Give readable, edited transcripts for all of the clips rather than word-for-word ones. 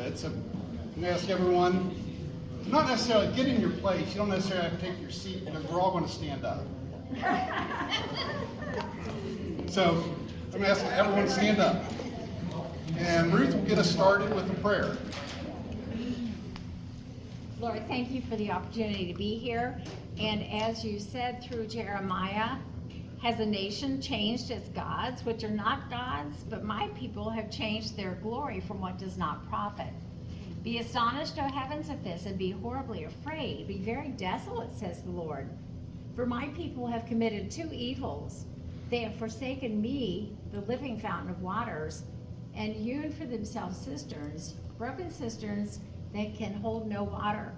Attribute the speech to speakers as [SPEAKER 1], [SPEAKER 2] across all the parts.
[SPEAKER 1] good. So I'm going to ask everyone, not necessarily get in your place. You don't necessarily have to take your seat because we're all going to stand up. So I'm going to ask everyone to stand up. And Ruth will get us started with a prayer.
[SPEAKER 2] Lord, thank you for the opportunity to be here. And as you said through Jeremiah, has a nation changed its gods, which are not gods, but my people have changed their glory from what does not profit. Be astonished, O heavens, at this, and be horribly afraid. Be very desolate, says the Lord. For my people have committed two evils. They have forsaken me, the living fountain of waters, and hewn for themselves cisterns, broken cisterns that can hold no water.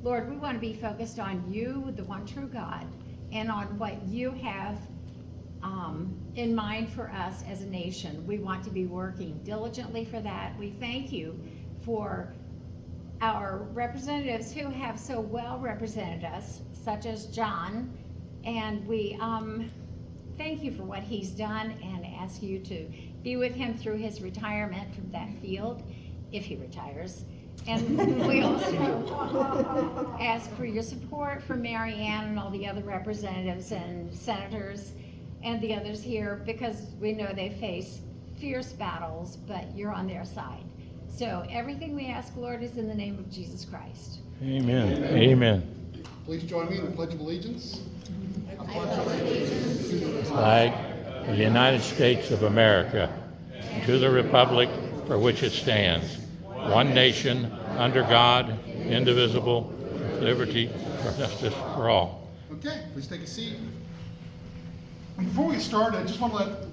[SPEAKER 2] Lord, we want to be focused on you, the one true God, and on what you have in mind for us as a nation. We want to be working diligently for that. We thank you for our representatives who have so well represented us, such as John, and we thank you for what he's done and ask you to be with him through his retirement from that field, if he retires. And we also ask for your support for Mary Ann and all the other representatives and senators and the others here, because we know they face fierce battles, but you're on their side. So everything we ask, Lord, is in the name of Jesus Christ.
[SPEAKER 3] Amen. Amen.
[SPEAKER 1] Please join me in the Pledge of Allegiance.
[SPEAKER 3] Flag of the United States of America, and to the republic for which it stands, one nation, under God, indivisible, with liberty and justice for all.
[SPEAKER 1] Okay, please take a seat. Before we start, I just want to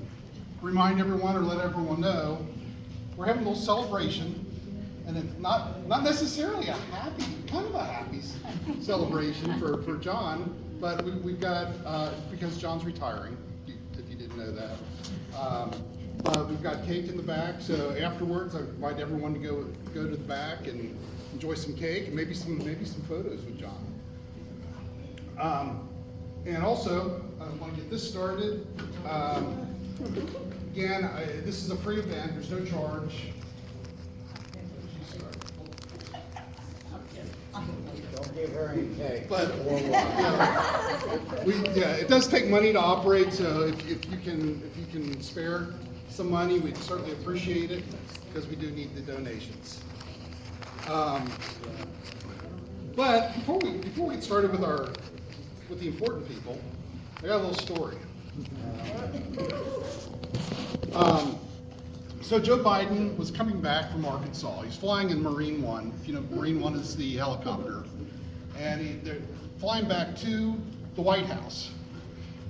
[SPEAKER 1] remind everyone or let everyone know we're having a little celebration, and it's not necessarily a happy, kind of a happy celebration for John, but we've got, because John's retiring, if you didn't know that. We've got cake in the back, so afterwards I invite everyone to go to the back and enjoy some cake and maybe some photos with John. And also, I want to get this started. Again, this is a free event. There's no charge.
[SPEAKER 4] Don't give her any cake.
[SPEAKER 1] But it does take money to operate. So if you can spare some money, we'd certainly appreciate it because we do need the donations. But before we get started with the important people, I got a little story. So Joe Biden was coming back from Arkansas. He's flying in Marine One. If you know, Marine One is the helicopter. And they're flying back to the White House.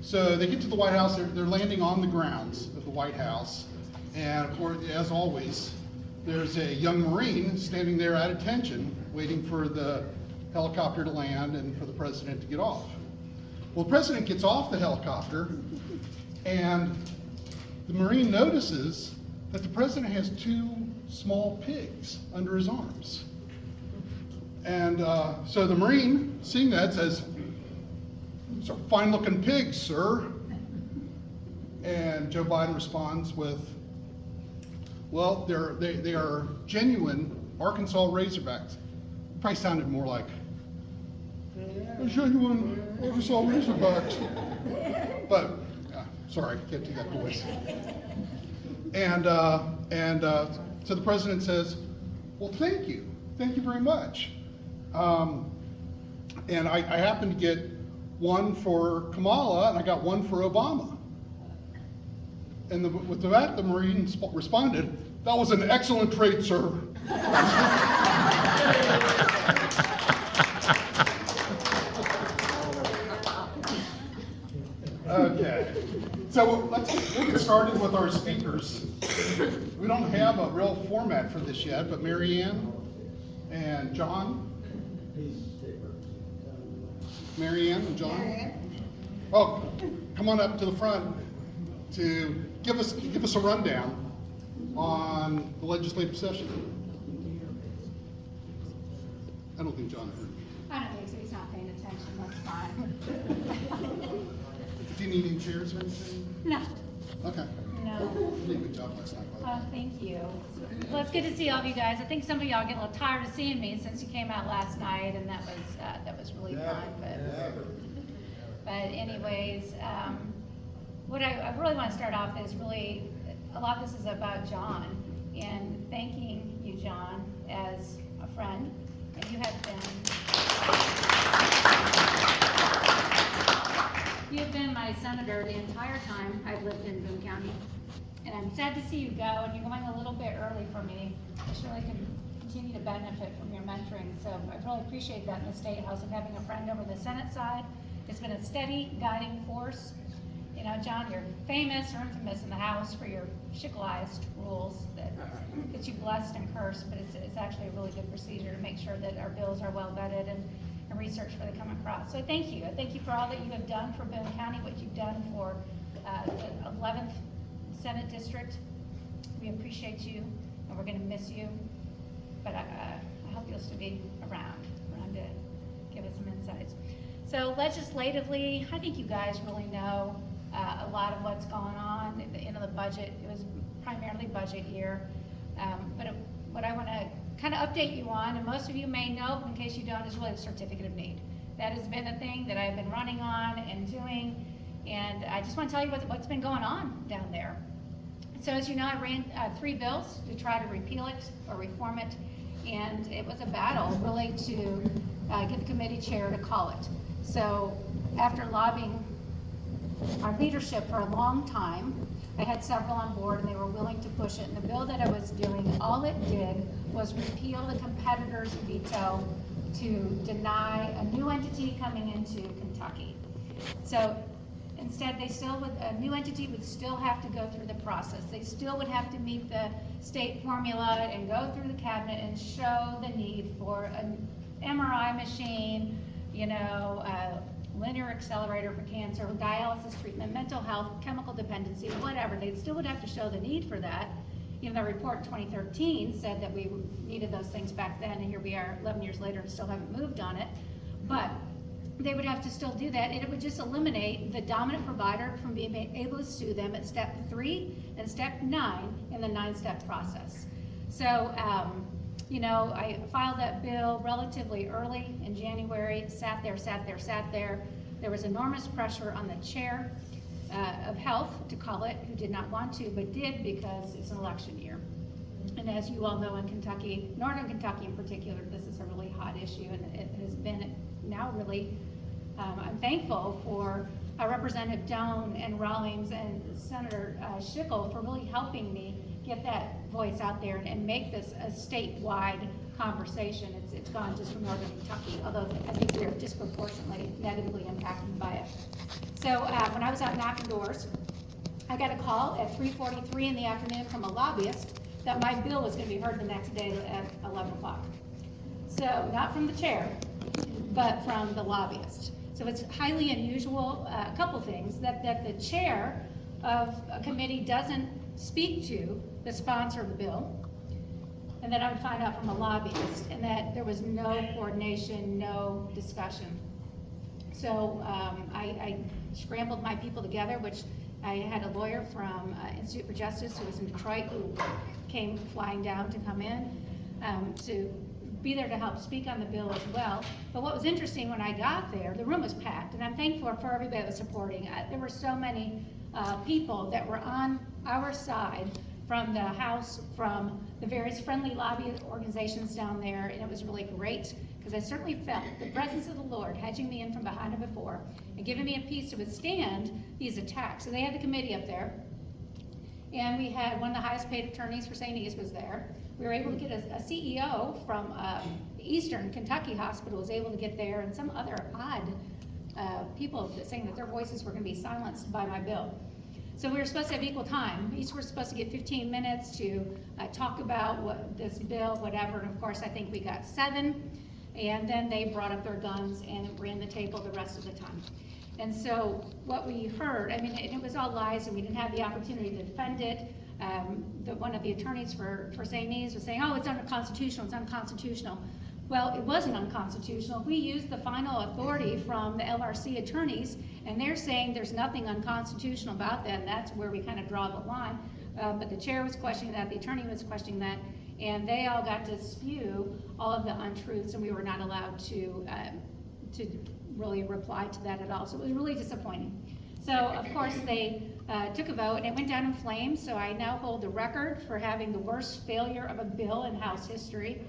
[SPEAKER 1] So they get to the White House, they're landing on the grounds of the White House. And of course, as always, there's a young Marine standing there at attention, waiting for the helicopter to land and for the president to get off. Well, the president gets off the helicopter, and the Marine notices that the president has two small pigs under his arms. And so the Marine, seeing that, says, "Those are fine-looking pigs, sir." And Joe Biden responds with, "Well, they are genuine Arkansas Razorbacks." Probably sounded more like, "Genuine Arkansas Razorbacks." But sorry, can't do that voice. And so the president says, "Well, thank you very much." And I happened to get one for Kamala, and I got one for Obama. And with that, the Marine responded, "That was an excellent trade, sir." Okay, so we'll get started with our speakers. We don't have a real format for this yet, but Mary Ann and John. Mary Ann and John. Oh, come on up to the front to give us a rundown on the legislative session. I don't think John heard.
[SPEAKER 2] I don't think so. He's not paying attention. That's fine.
[SPEAKER 1] Do you need any chairs or anything?
[SPEAKER 2] No.
[SPEAKER 1] Okay.
[SPEAKER 2] No.
[SPEAKER 1] You did a good job last night, by the way.
[SPEAKER 2] Oh, thank you.
[SPEAKER 5] Well, it's good to see all of you guys. I think some of y'all get a little tired of seeing me since you came out last night, and that was really fun. But anyways, what I really want to start off is really, a lot of this is about John, and thanking you, John, as a friend, and you have been my senator the entire time I've lived in Boone County. And I'm sad to see you go, and you're going a little bit early for me. I surely can continue to benefit from your mentoring, so I really appreciate that in the State House of having a friend over the Senate side. It's been a steady guiding force. You know, John, you're famous or infamous in the House for your Schickelized rules that get you blessed and cursed, but it's actually a really good procedure to make sure that our bills are well vetted and researched before they come across. So thank you. I thank you for all that you have done for Boone County, what you've done for the 11th Senate District. We appreciate you, and we're going to miss you, but I hope you'll still be around to give us some insights. So legislatively, I think you guys really know a lot of what's going on. At the end of the budget, it was primarily budget year, but what I want to kind of update you on, and most of you may know, but in case you don't, is really the certificate of need. That has been a thing that I've been running on and doing, and I just want to tell you what's been going on down there. So as you know, I ran 3 bills to try to repeal it or reform it, and it was a battle really to get the committee chair to call it. So after lobbying our leadership for a long time, I had several on board and they were willing to push it. And the bill that I was doing, all it did was repeal the competitor's veto to deny a new entity coming into Kentucky. So instead, a new entity would still have to go through the process. They still would have to meet the state formula and go through the cabinet and show the need for an MRI machine, linear accelerator for cancer, dialysis treatment, mental health, chemical dependency, whatever. They still would have to show the need for that. Even though the report in 2013 said that we needed those things back then, and here we are 11 years later and still haven't moved on it. But they would have to still do that, and it would just eliminate the dominant provider from being able to sue them at step 3 and step 9 in the 9-step process. So, I filed that bill relatively early in January, sat there. There was enormous pressure on the chair of health to call it, who did not want to, but did because it's an election year. And as you all know, in Kentucky, Northern Kentucky in particular, this is a really hot issue, and it has been now really, I'm thankful for Representative Doane and Rawlings and Senator Schickel for really helping me get that voice out there and make this a statewide conversation. It's gone just from Northern Kentucky, although I think we're disproportionately negatively impacted by it. So when I was out knocking doors, I got a call at 3:43 in the afternoon from a lobbyist that my bill was going to be heard the next day at 11 o'clock. So not from the chair, but from the lobbyist. So it's highly unusual, a couple things, that the chair of a committee doesn't speak to the sponsor of the bill, and that I would find out from a lobbyist, and that there was no coordination, no discussion. So I scrambled my people together, which I had a lawyer from Institute for Justice who was in Detroit who came flying down to come in to be there to help speak on the bill as well. But what was interesting when I got there, the room was packed, and I'm thankful for everybody that was supporting. There were so many people that were on our side from the House, from the various friendly lobby organizations down there, and it was really great because I certainly felt the presence of the Lord hedging me in from behind and before and giving me a peace to withstand these attacks. So they had the committee up there, and we had one of the highest paid attorneys for St. E's was there. We were able to get a CEO from Eastern Kentucky Hospital was able to get there, and some other odd people saying that their voices were going to be silenced by my bill. So we were supposed to have equal time. Each were supposed to get 15 minutes to talk about this bill, whatever, and of course I think we got 7, and then they brought up their guns and ran the table the rest of the time. And so what we heard, it was all lies, and we didn't have the opportunity to defend it. One of the attorneys for St. E's was saying, oh, it's unconstitutional, Well, it wasn't unconstitutional. We used the final authority from the LRC attorneys, and they're saying there's nothing unconstitutional about that, and that's where we kind of draw the line. But the chair was questioning that, the attorney was questioning that, and they all got to spew all of the untruths, and we were not allowed to really reply to that at all. So it was really disappointing. So of course they took a vote, and it went down in flames. So I now hold the record for having the worst failure of a bill in House history.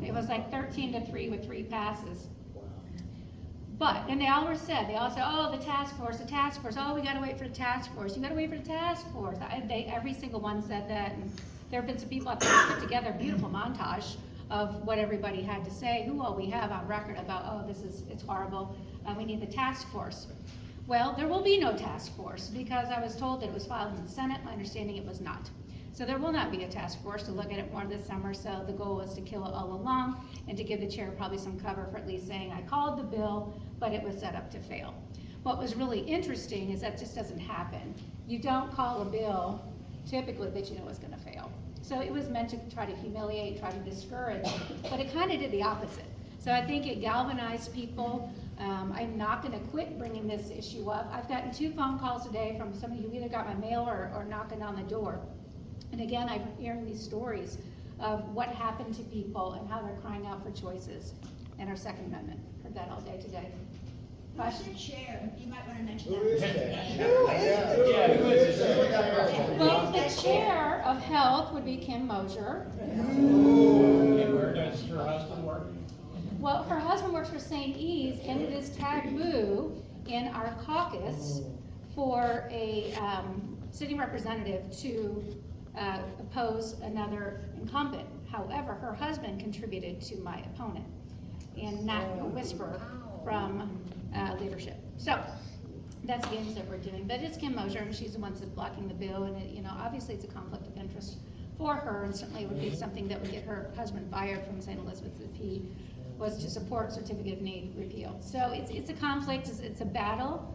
[SPEAKER 5] It was like 13-3 with 3 passes. But, and they all said, oh, the task force, oh, we gotta wait for the task force, you gotta wait for the task force. Every single one said that, and there have been some people out there who put together a beautiful montage of what everybody had to say, who all we have on record about, oh, it's horrible, we need the task force. Well, there will be no task force because I was told that it was filed in the Senate. My understanding it was not. So there will not be a task force to look at it more this summer. So the goal was to kill it all along and to give the chair probably some cover for at least saying I called the bill, but it was set up to fail. What was really interesting is that just doesn't happen. You don't call a bill typically that you know is going to fail. So it was meant to try to humiliate, try to discourage, but it kind of did the opposite. So I think it galvanized people. I'm not going to quit bringing this issue up. I've gotten 2 phone calls today from somebody who either got my mail or knocking on the door. And again, I'm hearing these stories of what happened to people and how they're crying out for choices and our Second Amendment. Heard that all day today.
[SPEAKER 6] Who's the chair? You might want to mention
[SPEAKER 4] Who is
[SPEAKER 6] that.
[SPEAKER 5] Well, the chair of health would be Kim Mosier.
[SPEAKER 7] And where does her husband work?
[SPEAKER 5] Well, her husband works for St. E's, and it is taboo in our caucus for a sitting representative to oppose another incumbent. However, her husband contributed to my opponent, and not a whisper from leadership. So that's games that we're doing. But it's Kim Mosier, and she's the one that's blocking the bill, and it, obviously it's a conflict of interest for her, and certainly it would be something that would get her husband fired from St. Elizabeth if he was to support certificate of need repeal. So it's a conflict, it's a battle.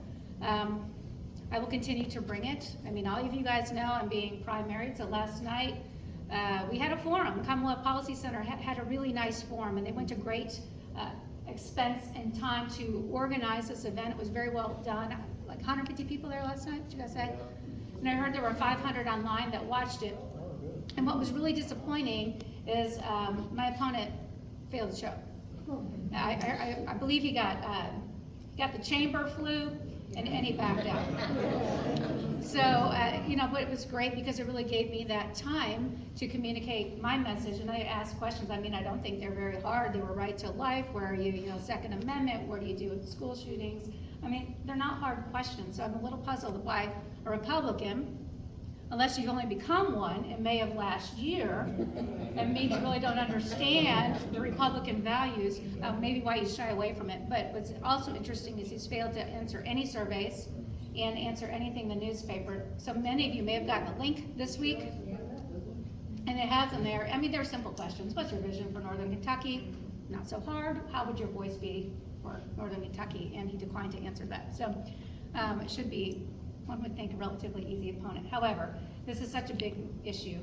[SPEAKER 5] I will continue to bring it. I mean, all of you guys know I'm being primaried, so last night we had a forum. Commonwealth Policy Center had a really nice forum, and they went to great expense and time to organize this event. It was very well done. Like 150 people there last night, did you guys say? And I heard there were 500 online that watched it. And what was really disappointing is my opponent failed the show. I believe he got the chamber flu, and he backed out. So, but it was great because it really gave me that time to communicate my message, and I asked questions. I mean, I don't think they're very hard. They were right to life. Where are you, Second Amendment? What do you do with school shootings? I mean, they're not hard questions. So I'm a little puzzled why a Republican, unless you've only become one in May of last year, and maybe you really don't understand the Republican values, maybe why you shy away from it. But what's also interesting is he's failed to answer any surveys and answer anything in the newspaper. So many of you may have gotten a link this week, and it has in there. I mean, they're simple questions. What's your vision for Northern Kentucky? Not so hard. How would your voice be for Northern Kentucky? And he declined to answer that. So it should be, one would think, a relatively easy opponent. However, this is such a big issue.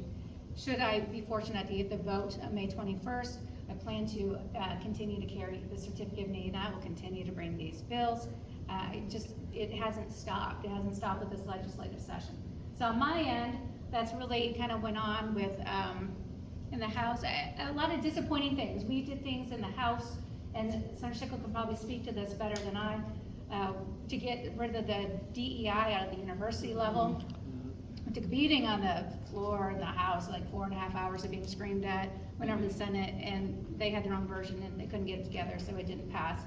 [SPEAKER 5] Should I be fortunate to get the vote on May 21st, I plan to continue to carry the certificate of need, and I will continue to bring these bills. It hasn't stopped. It hasn't stopped with this legislative session. So on my end, that's really kind of went on with, in the House, a lot of disappointing things. We did things in the House, and Senator Schickel could probably speak to this better than I, to get rid of the DEI out of the university level. I took a beating on the floor in the House, like 4.5 hours of being screamed at, went over to the Senate, and they had their own version and they couldn't get it together, so it didn't pass.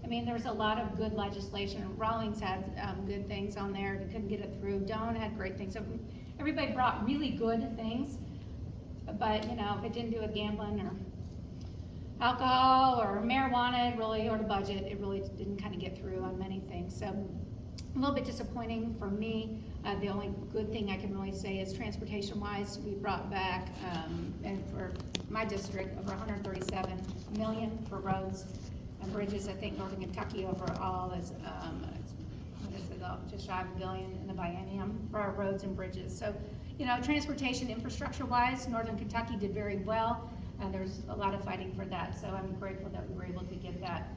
[SPEAKER 5] I mean, there was a lot of good legislation. Rawlings had good things on there, they couldn't get it through. Doan had great things. So everybody brought really good things, but if it didn't do with gambling or alcohol or marijuana, or the budget, it really didn't kind of get through on many things. So a little bit disappointing for me. The only good thing I can really say is transportation-wise, we brought back, and for my district, over $137 million for roads and bridges. I think Northern Kentucky overall is, just shy of $1 billion in the biennium for our roads and bridges. So, transportation infrastructure-wise, Northern Kentucky did very well. And there's a lot of fighting for that, so I'm grateful that we were able to get that.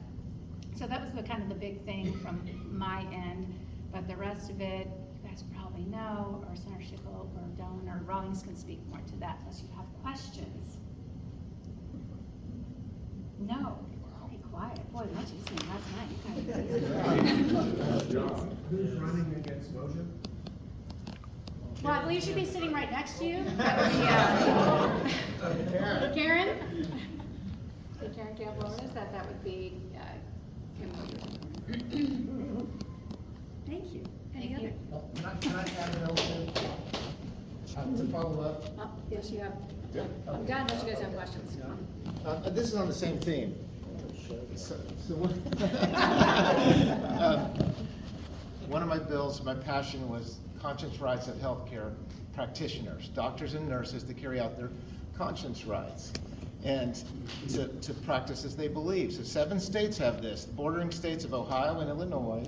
[SPEAKER 5] So that was the kind of the big thing from my end, but the rest of it, you guys probably know, or Senator Schickel or Doan or Rawlings can speak more to that unless you have questions. No, very quiet. Boy, much easier last night. You guys.
[SPEAKER 8] Who's running against motion?
[SPEAKER 5] Well, I believe she'd be sitting right next to you. That would be, Karen? Karen Campbell, that would be, Kim Williams. Thank you. Any other?
[SPEAKER 8] Can I add a note to follow up?
[SPEAKER 5] Oh, yes, you have. I'm done unless you guys have questions.
[SPEAKER 4] This is on the same theme. One of my bills, my passion was conscience rights of healthcare practitioners, doctors and nurses to carry out their conscience rights and to practice as they believe. So 7 states have this, the bordering states of Ohio and Illinois,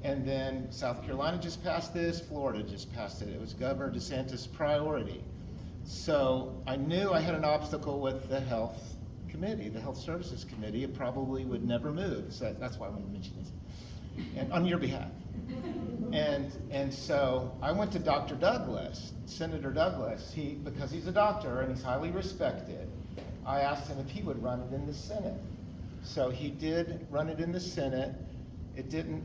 [SPEAKER 4] and then South Carolina just passed this, Florida just passed it. It was Governor DeSantis' priority. So I knew I had an obstacle with the health committee, the health services committee. It probably would never move. So that's why I wanted to mention this, and on your behalf. And so I went to Dr. Douglas, Senator Douglas, because he's a doctor and he's highly respected. I asked him if he would run it in the Senate. So he did run it in the Senate. It didn't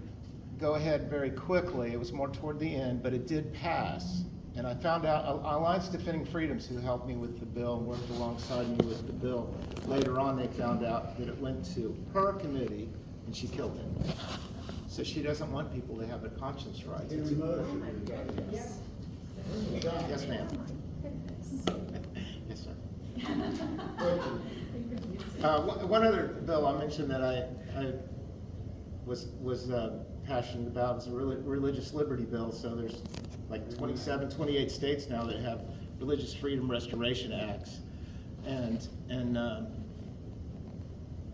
[SPEAKER 4] go ahead very quickly. It was more toward the end, but it did pass. And I found out Alliance Defending Freedoms, who helped me with the bill and worked alongside me with the bill, later on they found out that it went to her committee and she killed it. So she doesn't want people to have their conscience rights. Yes, ma'am. Yes, sir. One other bill I mentioned that I was passionate about is a religious liberty bill. So there's like 27, 28 states now that have religious freedom restoration acts, and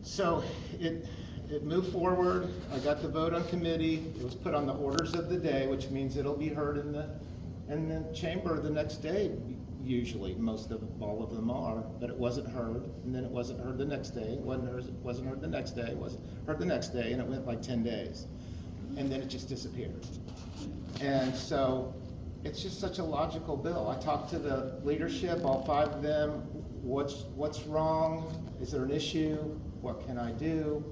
[SPEAKER 4] so it moved forward. I got the vote on committee. It was put on the orders of the day, which means it'll be heard in the chamber the next day. Usually, all of them are, but it wasn't heard, and then it wasn't heard the next day. It wasn't heard the next day. It wasn't heard the next day, and it went like 10 days, and then it just disappeared. And so it's just such a logical bill. I talked to the leadership, all 5 of them. What's wrong? Is there an issue? What can I do?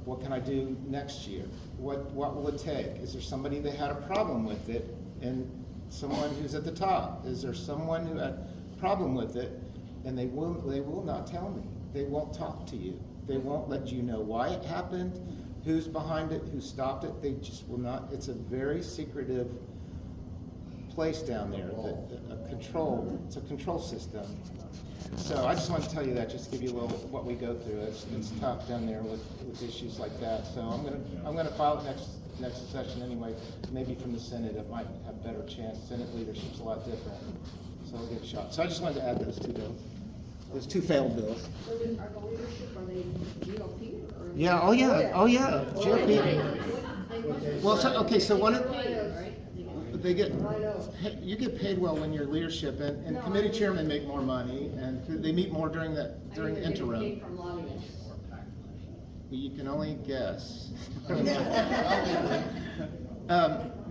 [SPEAKER 4] What can I do next year? What will it take? Is there somebody that had a problem with it and someone who's at the top? Is there someone who had a problem with it and they will not tell me? They won't talk to you. They won't let you know why it happened, who's behind it, who stopped it. They just will not. It's a very secretive place down there, it's a control system. So I just want to tell you that, just to give you a little what we go through. It's tough down there with issues like that. So I'm gonna file it next session anyway. Maybe from the Senate it might have a better chance. Senate leadership's a lot different, so I'll give it a shot. So I just wanted to add those 2 bills. Those 2 failed bills.
[SPEAKER 9] Are the leadership, are they GOP or?
[SPEAKER 4] Yeah. Oh yeah. GOP. Well, so one of you get paid well when you're leadership, and committee chairmen make more money, and they meet more during interim. You can only guess.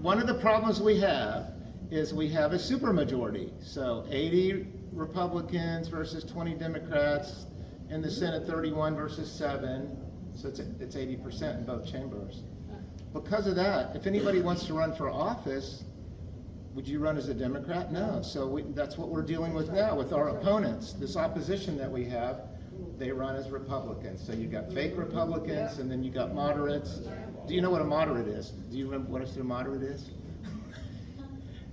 [SPEAKER 4] One of the problems we have is we have a supermajority. So 80 Republicans versus 20 Democrats, in the Senate 31 versus 7. So it's 80% in both chambers. Because of that, if anybody wants to run for office, would you run as a Democrat? No. So that's what we're dealing with now with our opponents. This opposition that we have, they run as Republicans. So you got fake Republicans, and then you got moderates. Do you know what a moderate is? Do you remember what a moderate is?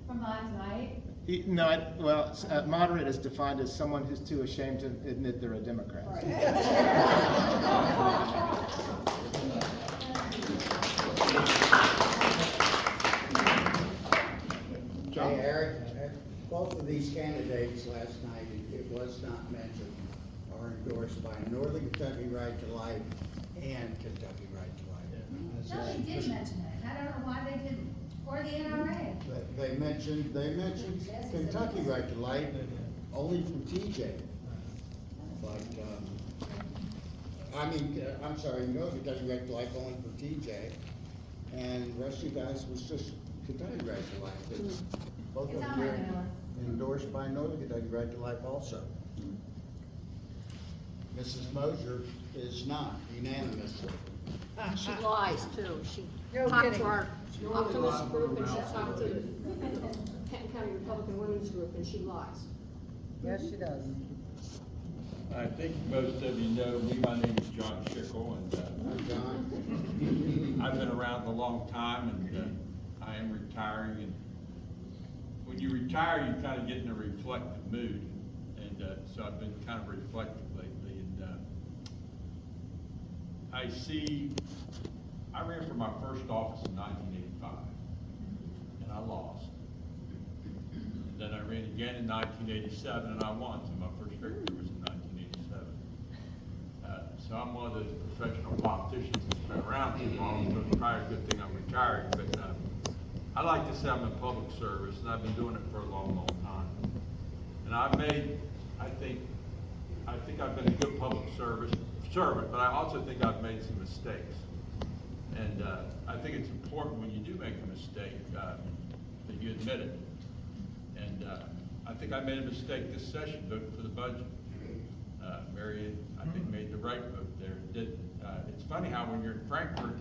[SPEAKER 2] From last night?
[SPEAKER 4] No, moderate is defined as someone who's too ashamed to admit they're a Democrat. John?
[SPEAKER 10] Hey, Eric, both of these candidates last night, it was not mentioned, are endorsed by Northern Kentucky Right to Life and Kentucky Right to Life.
[SPEAKER 2] No, they did mention it. I don't know why they didn't. Or the NRA.
[SPEAKER 10] But they mentioned Kentucky Right to Life only from TJ. I'm sorry, Northern Kentucky Right to Life only for TJ, and the rest of you guys was just Kentucky Right to Life. Both
[SPEAKER 5] It's
[SPEAKER 10] of
[SPEAKER 5] on
[SPEAKER 10] them
[SPEAKER 5] my
[SPEAKER 10] are
[SPEAKER 5] mailer.
[SPEAKER 10] endorsed by Northern Kentucky Right to Life also. Mrs. Mosier is not unanimously.
[SPEAKER 9] She lies too. She
[SPEAKER 2] No
[SPEAKER 9] talked
[SPEAKER 2] kidding.
[SPEAKER 9] to our optimist group and she talked to the Canton County Republican Women's Group and she lies.
[SPEAKER 8] Yes, she does.
[SPEAKER 3] I think most of you know me. My name is John Schickel, and
[SPEAKER 10] John?
[SPEAKER 3] I've been around a long time, and I am retiring. And when you retire, you kind of get in a reflective mood, and so I've been kind of reflective lately. And I ran for my first office in 1985, and I lost. And then I ran again in 1987, and I won. So my first victory was in 1987. So I'm one of those professional politicians that's been around too long, so it's probably a good thing I'm retired. But I like to say I'm in public service, and I've been doing it for a long, long time. And I think I've been a good public servant, but I also think I've made some mistakes. And I think it's important when you do make a mistake that you admit it. And I think I made a mistake this session voting for the budget. Marion, I think, made the right vote there. It's funny how when you're in Frankfurt,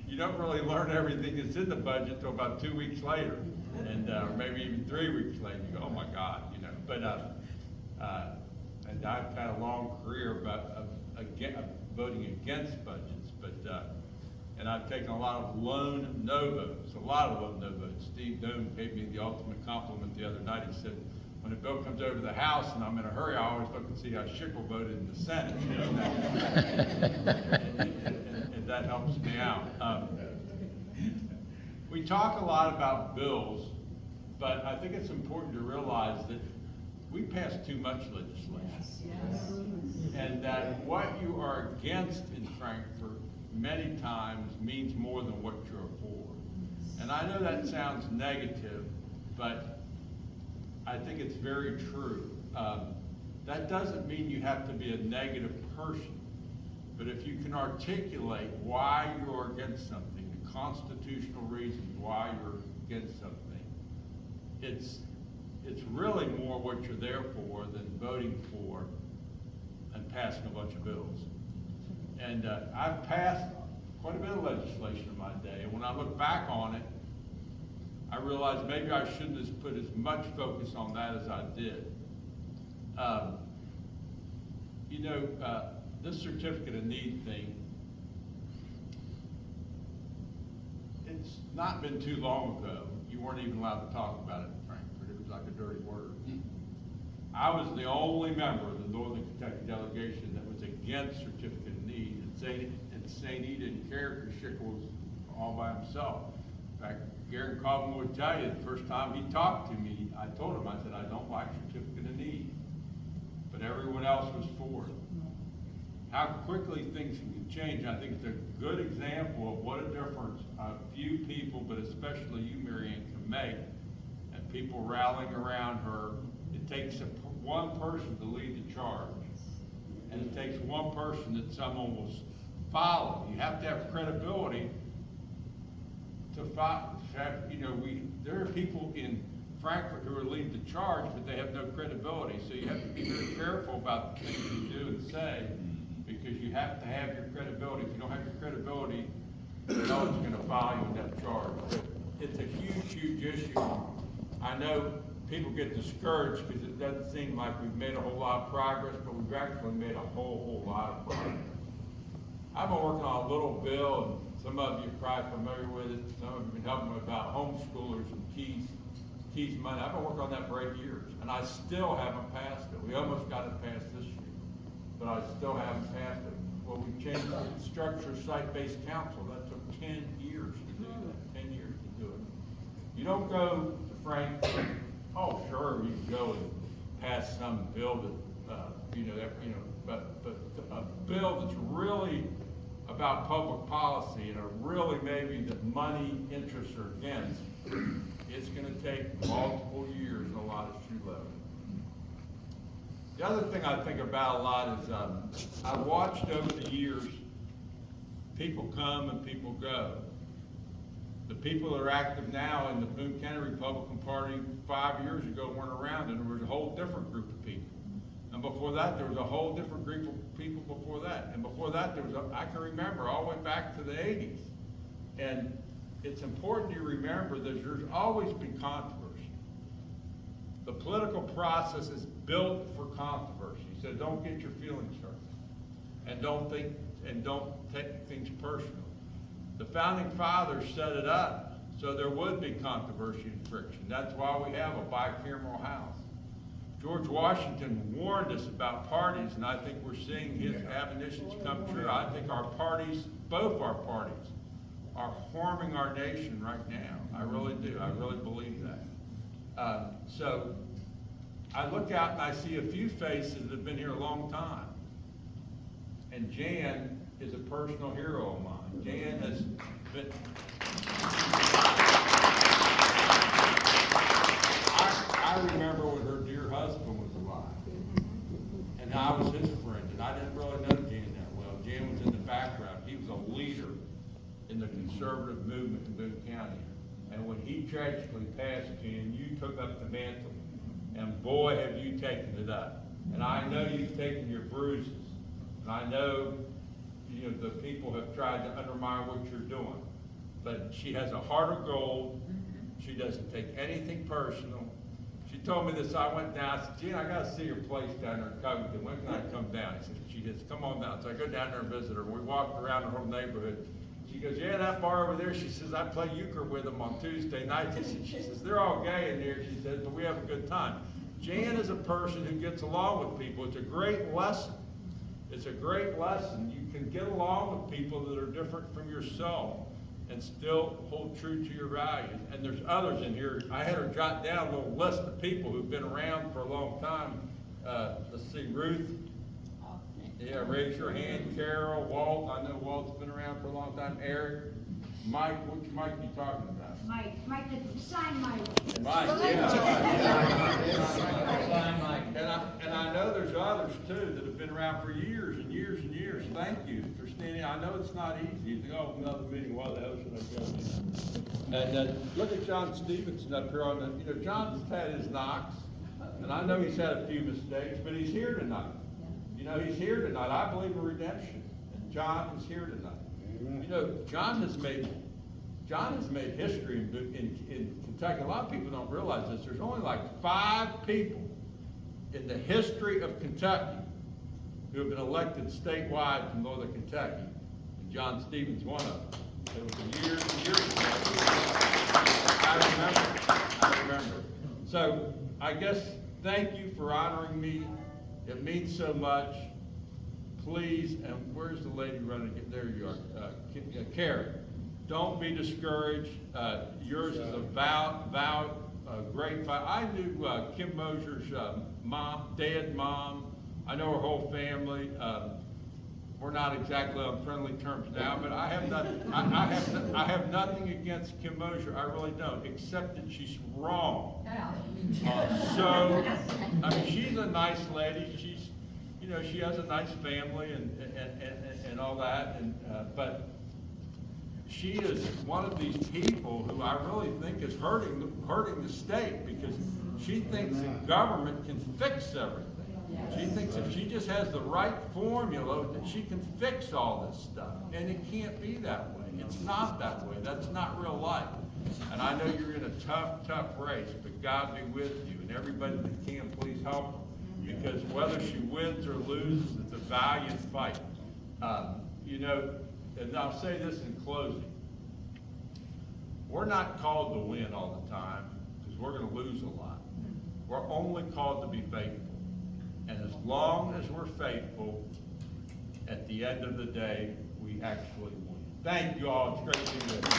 [SPEAKER 3] you don't really learn everything that's in the budget until about 2 weeks later, and or maybe even 3 weeks later. You go, oh my God, you know. But and I've had a long career of voting against budgets, but and I've taken a lot of lone no votes, Steve Doane paid me the ultimate compliment the other night. He said, when a bill comes over to the House and I'm in a hurry, I always look and see how Schickel voted in the Senate. You know, and that helps me out. We talk a lot about bills, but I think it's important to realize that we pass too much legislation. And that what you are against in Frankfurt many times means more than what you're for. And I know that sounds negative, but I think it's very true. That doesn't mean you have to be a negative person, but if you can articulate why you're against something, the constitutional reasons why you're against something, it's really more what you're there for than voting for and passing a bunch of bills. And I've passed quite a bit of legislation in my day, and when I look back on it, I realized maybe I shouldn't have put as much focus on that as I did. This certificate of need thing, it's not been too long ago, you weren't even allowed to talk about it in Frankfurt. It was like a dirty word. I was the only member of the Northern Kentucky delegation that was against certificate of need, and saying he didn't care because Schickel was all by himself. In fact, Garen Cobbin would tell you the first time he talked to me, I told him, I said, I don't like certificate of need. But everyone else was for it. How quickly things can change, I think it's a good example of what a difference a few people, but especially you, Marianne, can make, and people rallying around her. It takes one person to lead the charge, and it takes one person that someone will follow. You have to have credibility to follow. There are people in Frankfurt who are leading the charge, but they have no credibility. So you have to be very careful about the things you do and say, because you have to have your credibility. If you don't have your credibility, no one's going to follow you in that charge. But it's a huge, huge issue. I know people get discouraged because it doesn't seem like we've made a whole lot of progress, but we've actually made a whole lot of progress. I've been working on a little bill, and some of you are probably familiar with it. Some of you have been helping me about homeschoolers and Keys money. I've been working on that for 8 years, and I still haven't passed it. We almost got it passed this year, but I still haven't passed it. Well, we changed the structure of site-based council. That took 10 years to do that, 10 years to do it. You don't go to Frankfurt, oh, sure, you can go and pass some bill that, but a bill that's really about public policy and really maybe that money interests are against, it's going to take multiple years and a lot of shoe leather.
[SPEAKER 11] The other thing I think about a lot is, I've watched over the years, people come and people go. The people that are active now in the Boone County Republican Party 5 years ago weren't around, and there was a whole different group of people. And before that, there was a whole different group of people before that. And before that, there was, I can remember, all the way back to the 80s. And it's important you remember that there's always been controversy. The political process is built for controversy, so don't get your feelings hurt. And don't take things personal. The founding fathers set it up so there would be controversy and friction. That's why we have a bicameral House. George Washington warned us about parties, and I think we're seeing his admonitions come true. I think our parties, both our parties, are harming our nation right now. I really do. I really believe that. So I look out and I see a few faces that have been here a long time. And Jan is a personal hero of mine. Jan has been... I remember when her dear husband was alive. And I was his friend, and I didn't really know Jan that well. Jan was in the background. He was a leader in the conservative movement in Boone County. And when he tragically passed, Jan, you took up the mantle. And boy, have you taken it up. And I know you've taken your bruises. And I know, you know, the people have tried to undermine what you're doing. But she has a heart of gold. She doesn't take anything personal. She told me this, I went down, I said, Gene, I gotta see your place down there in Covington. When can I come down? She says, come on down. So I go down there and visit her. We walked around the whole neighborhood. She goes, yeah, that bar over there. She says, I play euchre with them on Tuesday nights. She says, they're all gay in here. She says, but we have a good time. Jan is a person who gets along with people. It's a great lesson. It's a great lesson. You can get along with people that are different from yourself and still hold true to your values. And there's others in here. I had her jot down a little list of people who've been around for a long time. Let's see, Ruth. Yeah, raise your hand. Carol, Walt. I know Walt's been around for a long time. Eric, Mike. Which Mike are you talking about?
[SPEAKER 6] Mike, sign Mike.
[SPEAKER 11] Mike, yeah. And I know there's others too that have been around for years and years and years. Thank you for standing. I know it's not easy. You think, oh, another meeting. Why the hell should I go? And look at John Stephenson up here on the. You know, John's had his knocks, and I know he's had a few mistakes, but he's here tonight. You know, he's here tonight. I believe in redemption, and John is here tonight. Amen. You know, John has made history in Kentucky. A lot of people don't realize this. There's only like 5 people in the history of Kentucky who have been elected statewide from Northern Kentucky. And John Stevens, one of them. It was years and years ago. I remember. So I guess thank you for honoring me. It means so much. Please, and where's the lady running? There you are, Karen. Don't be discouraged. Yours is a great fight. I knew Kim Mosier's dead mom. I know her whole family. We're not exactly on friendly terms now, but I have nothing. I have nothing against Kim Mosier. I really don't, except that she's wrong. So, I mean, she's a nice lady. She's, you know, she has a nice family and all that. And but she is one of these people who I really think is hurting the state, because she thinks that government can fix everything. She thinks if she just has the right formula that she can fix all this stuff. And it can't be that way. It's not that way. That's not real life. And I know you're in a tough race, but God be with you. And everybody that can, please help her. Because whether she wins or loses, it's a valiant fight. You know, and I'll say this in closing. We're not called to win all the time, because we're going to lose a lot. We're only called to be faithful. And as long as we're faithful, at the end of the day, we actually win. Thank you all. It's great to be with you.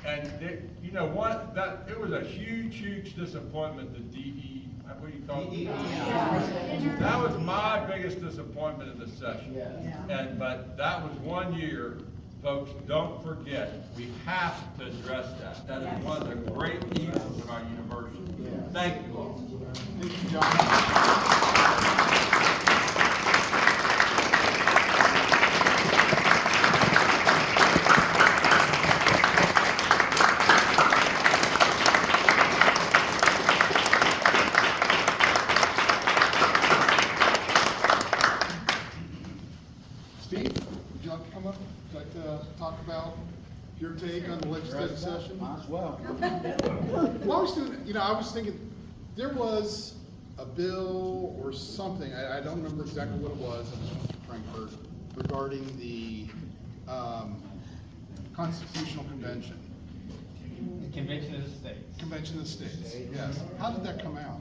[SPEAKER 11] And you know what? It was a huge disappointment. The DE, what do you call it? That was my biggest disappointment in the session. But that was one year Folks, don't forget, we have to address that. That is one of the great evils of our university. Thank you all.
[SPEAKER 1] Thank you, John. Steve, would you like to come up? Would you like to talk about your take on the legislative session?
[SPEAKER 10] Might as well.
[SPEAKER 1] Well, I was doing, I was thinking, there was a bill or something, I don't remember exactly what it was, I just went to Frankfurt, regarding the, Constitutional Convention.
[SPEAKER 7] The Convention of the States.
[SPEAKER 1] Convention of the States, yes. How did that come out?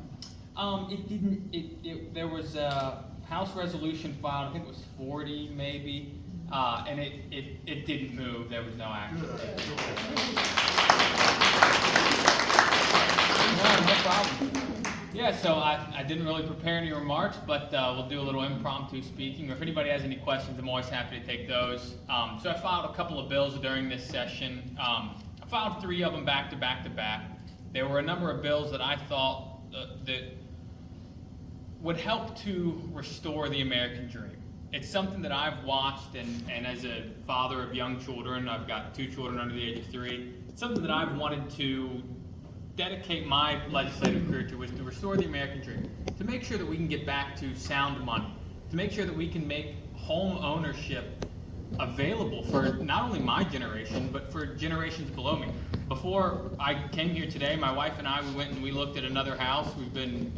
[SPEAKER 7] There was a House resolution filed, I think it was 40 maybe, and it didn't move, there was no action. No problem. Yeah, so I didn't really prepare any remarks, but we'll do a little impromptu speaking. Or if anybody has any questions, I'm always happy to take those. So I filed a couple of bills during this session. I filed 3 of them back to back to back. There were a number of bills that I thought that would help to restore the American dream. It's something that I've watched, and as a father of young children, I've got 2 children under the age of 3, it's something that I've wanted to dedicate my legislative career to, was to restore the American dream, to make sure that we can get back to sound money, to make sure that we can make home ownership available for not only my generation, but for generations below me. Before I came here today, my wife and I, we went and we looked at another house.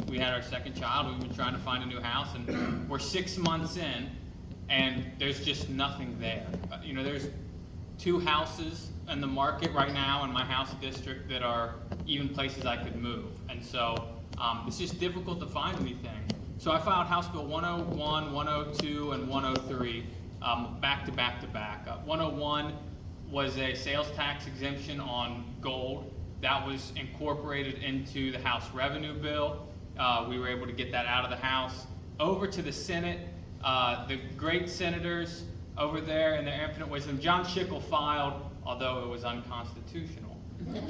[SPEAKER 7] We had our 2nd child. We've been trying to find a new house, and we're 6 months in, and there's just nothing there. There's 2 houses in the market right now in my house district that are even places I could move. And so it's just difficult to find anything. So I filed House Bill 101, 102, and 103 back to back to back. 101 was a sales tax exemption on gold. That was incorporated into the House revenue bill. We were able to get that out of the House. Over to the Senate, the great senators over there in their infinite wisdom, John Schickel filed, although it was unconstitutional,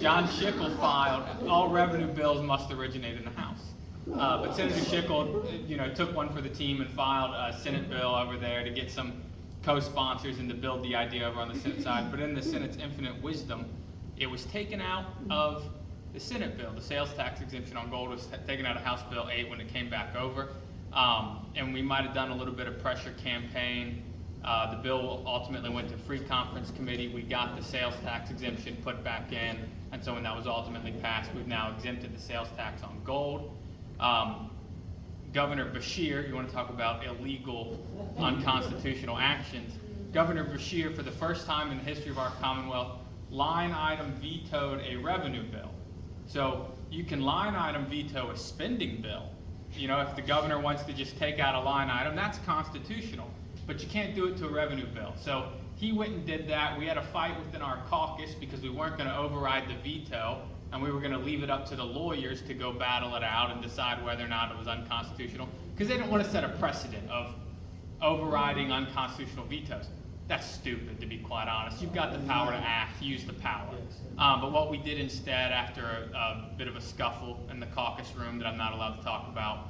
[SPEAKER 7] John Schickel filed, all revenue bills must originate in the House. But Senator Schickel, took one for the team and filed a Senate bill over there to get some co-sponsors and to build the idea over on the Senate side. But in the Senate's infinite wisdom, it was taken out of the Senate bill. The sales tax exemption on gold was taken out of House Bill 8 when it came back over. And we might have done a little bit of pressure campaign. The bill ultimately went to free conference committee. We got the sales tax exemption put back in. And so when that was ultimately passed, we've now exempted the sales tax on gold. Governor Beshear, you want to talk about illegal, unconstitutional actions. Governor Beshear, for the first time in the history of our Commonwealth, line item vetoed a revenue bill. So you can line item veto a spending bill. If the governor wants to just take out a line item, that's constitutional. But you can't do it to a revenue bill. So he went and did that. We had a fight within our caucus because we weren't going to override the veto, and we were going to leave it up to the lawyers to go battle it out and decide whether or not it was unconstitutional, because they didn't want to set a precedent of overriding unconstitutional vetoes. That's stupid, to be quite honest. You've got the power to act, use the power. But what we did instead, after a bit of a scuffle in the caucus room that I'm not allowed to talk about,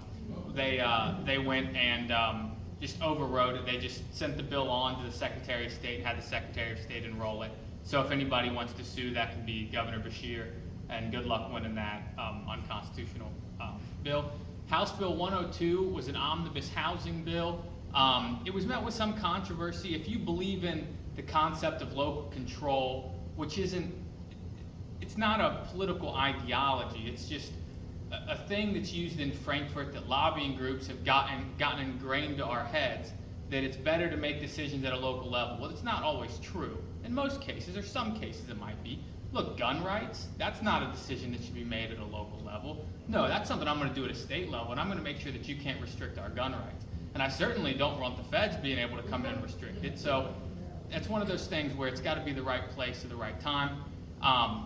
[SPEAKER 7] they went and just overrode it. They just sent the bill on to the Secretary of State and had the Secretary of State enroll it. So if anybody wants to sue, that can be Governor Beshear, and good luck winning that unconstitutional bill. House Bill 102 was an omnibus housing bill. It was met with some controversy. If you believe in the concept of local control, which it's not a political ideology, it's just a thing that's used in Frankfurt that lobbying groups have gotten ingrained to our heads, that it's better to make decisions at a local level. Well, it's not always true. In most cases, or some cases it might be. Look, gun rights, that's not a decision that should be made at a local level. No, that's something I'm going to do at a state level, and I'm going to make sure that you can't restrict our gun rights. And I certainly don't want the feds being able to come in and restrict it. So it's one of those things where it's got to be the right place at the right time.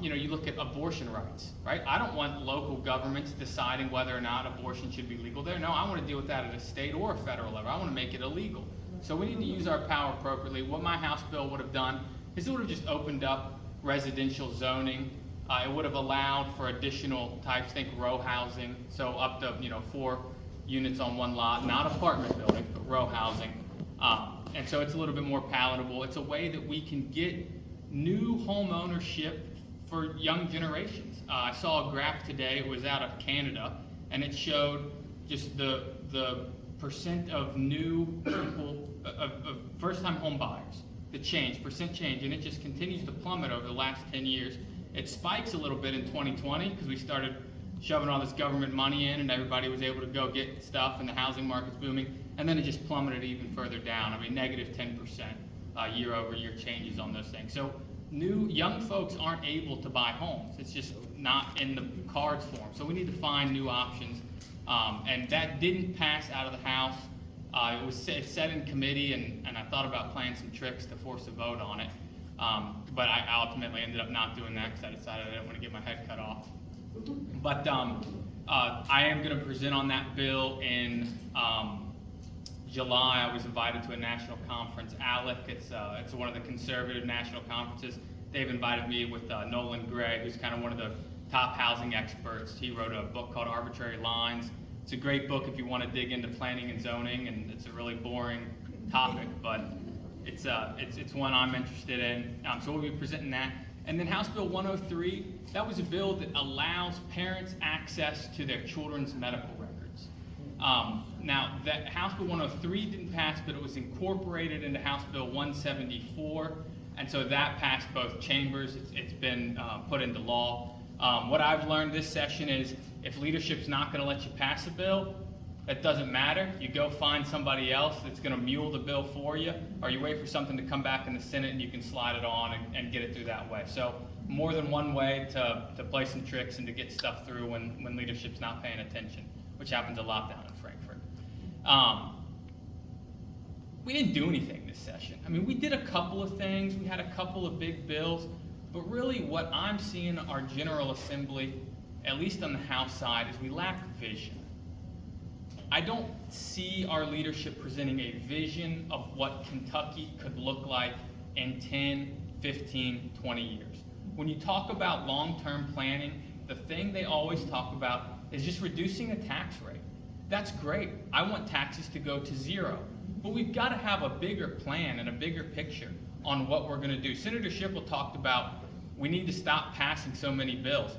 [SPEAKER 7] You look at abortion rights, right? I don't want local governments deciding whether or not abortion should be legal there. No, I want to deal with that at a state or a federal level. I want to make it illegal. So we need to use our power appropriately. What my House bill would have done is it would have just opened up residential zoning. It would have allowed for additional types, think row housing, so up to 4 units on one lot, not apartment buildings, but row housing. And so it's a little bit more palatable. It's a way that we can get new home ownership for young generations. I saw a graph today, it was out of Canada, and it showed just the percent of new people, of first-time home buyers, the percent change, and it just continues to plummet over the last 10 years. It spikes a little bit in 2020 because we started shoving all this government money in and everybody was able to go get stuff and the housing market's booming, and then it just plummeted even further down. I mean, negative 10% year over year changes on those things. So young folks aren't able to buy homes. It's just not in the cards for them. So we need to find new options. And that didn't pass out of the House. It was set in committee, and I thought about playing some tricks to force a vote on it. But I ultimately ended up not doing that because I decided I didn't want to get my head cut off. But I am going to present on that bill in July. I was invited to a national conference, ALEC. It's one of the conservative national conferences. They've invited me with Nolan Gray, who's kind of one of the top housing experts. He wrote a book called Arbitrary Lines. It's a great book if you want to dig into planning and zoning, and it's a really boring topic, but it's one I'm interested in. So we'll be presenting that. And then House Bill 103, that was a bill that allows parents access to their children's medical records. Now, that House Bill 103 didn't pass, but it was incorporated into House Bill 174, and so that passed both chambers. It's been put into law. What I've learned this session is if leadership's not going to let you pass a bill, that doesn't matter. You go find somebody else that's going to mule the bill for you, or you wait for something to come back in the Senate and you can slide it on and get it through that way. So more than one way to play some tricks and to get stuff through when leadership's not paying attention, which happens a lot down in Frankfurt. We didn't do anything this session. I mean, we did a couple of things. We had a couple of big bills. But really what I'm seeing our General Assembly, at least on the House side, is we lack vision. I don't see our leadership presenting a vision of what Kentucky could look like in 10, 15, 20 years. When you talk about long-term planning, the thing they always talk about is just reducing the tax rate. That's great. I want taxes to go to zero. But we've got to have a bigger plan and a bigger picture on what we're going to do. Senator Schickel talked about we need to stop passing so many bills.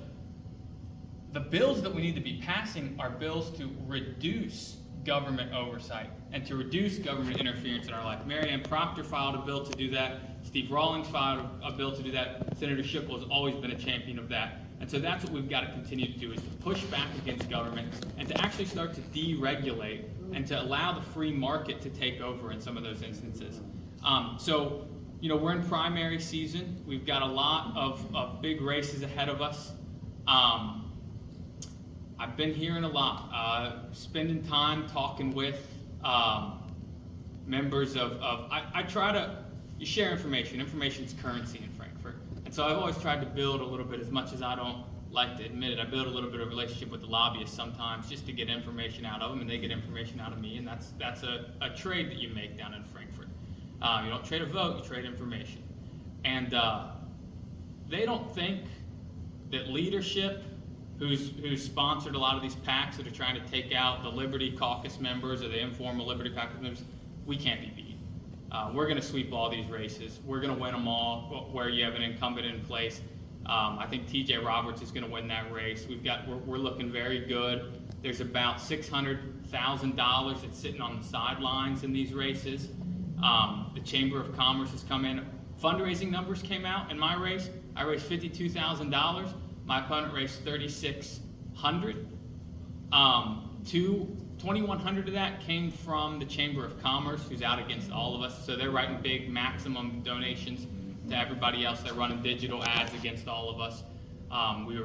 [SPEAKER 7] The bills that we need to be passing are bills to reduce government oversight and to reduce government interference in our life. Mary Ann Proctor filed a bill to do that. Steve Rawlings filed a bill to do that. Senator Schickel has always been a champion of that. And so that's what we've got to continue to do, is to push back against government and to actually start to deregulate and to allow the free market to take over in some of those instances. So, we're in primary season. We've got a lot of big races ahead of us. I've been hearing a lot, spending time talking with members I try to share information. Information's currency in Frankfurt. And so I've always tried to build a little bit, as much as I don't like to admit it, I build a little bit of relationship with the lobbyists sometimes just to get information out of them, and they get information out of me, and that's a trade that you make down in Frankfurt. You don't trade a vote, you trade information. And they don't think that leadership, who's sponsored a lot of these PACs that are trying to take out the Liberty Caucus members or the informal Liberty Caucus members, we can't be beat. We're going to sweep all these races. We're going to win them all where you have an incumbent in place. I think TJ Roberts is going to win that race. We're looking very good. There's about $600,000 that's sitting on the sidelines in these races. The Chamber of Commerce has come in. Fundraising numbers came out in my race. I raised $52,000. My opponent raised $3,600. $2,100 of that came from the Chamber of Commerce, who's out against all of us. So they're writing big maximum donations to everybody else. They're running digital ads against all of us.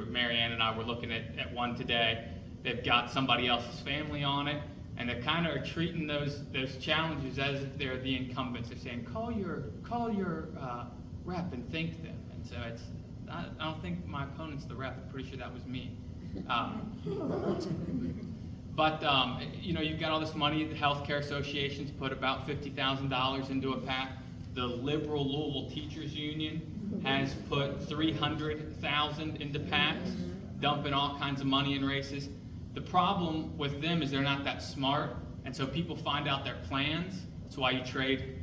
[SPEAKER 7] Mary Ann and I were looking at one today. They've got somebody else's family on it, and they kind of are treating those challenges as if they're the incumbents. They're saying, call your rep and thank them. And so I don't think my opponent's the rep. I'm pretty sure that was me. But you've got all this money. The healthcare associations put about $50,000 into a PAC. the liberal Louisville Teachers Union has put 300,000 into PACs, dumping all kinds of money in races. The problem with them is they're not that smart, and so people find out their plans. That's why you trade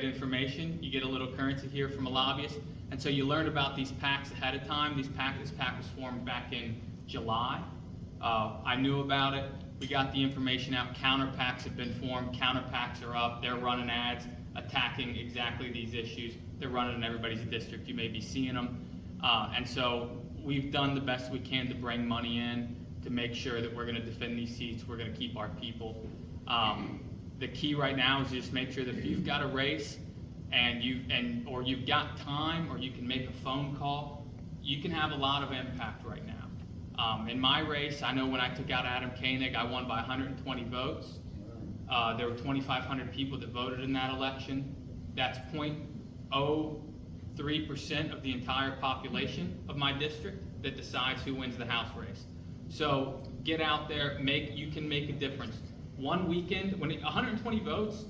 [SPEAKER 7] information. You get a little currency here from a lobbyist, and so you learn about these PACs ahead of time. This PAC was formed back in July. I knew about it. We got the information out. Counter PACs have been formed. Counter PACs are up. They're running ads attacking exactly these issues. They're running in everybody's district. You may be seeing them. And so we've done the best we can to bring money in to make sure that we're going to defend these seats. We're going to keep our people. The key right now is just make sure that if you've got a race or you've got time, or you can make a phone call, you can have a lot of impact right now. In my race, I know when I took out Adam Koenig, I won by 120 votes. There were 2,500 people that voted in that election. That's 0.03% of the entire population of my district that decides who wins the House race. So get out there, you can make a difference. One weekend, 120 votes,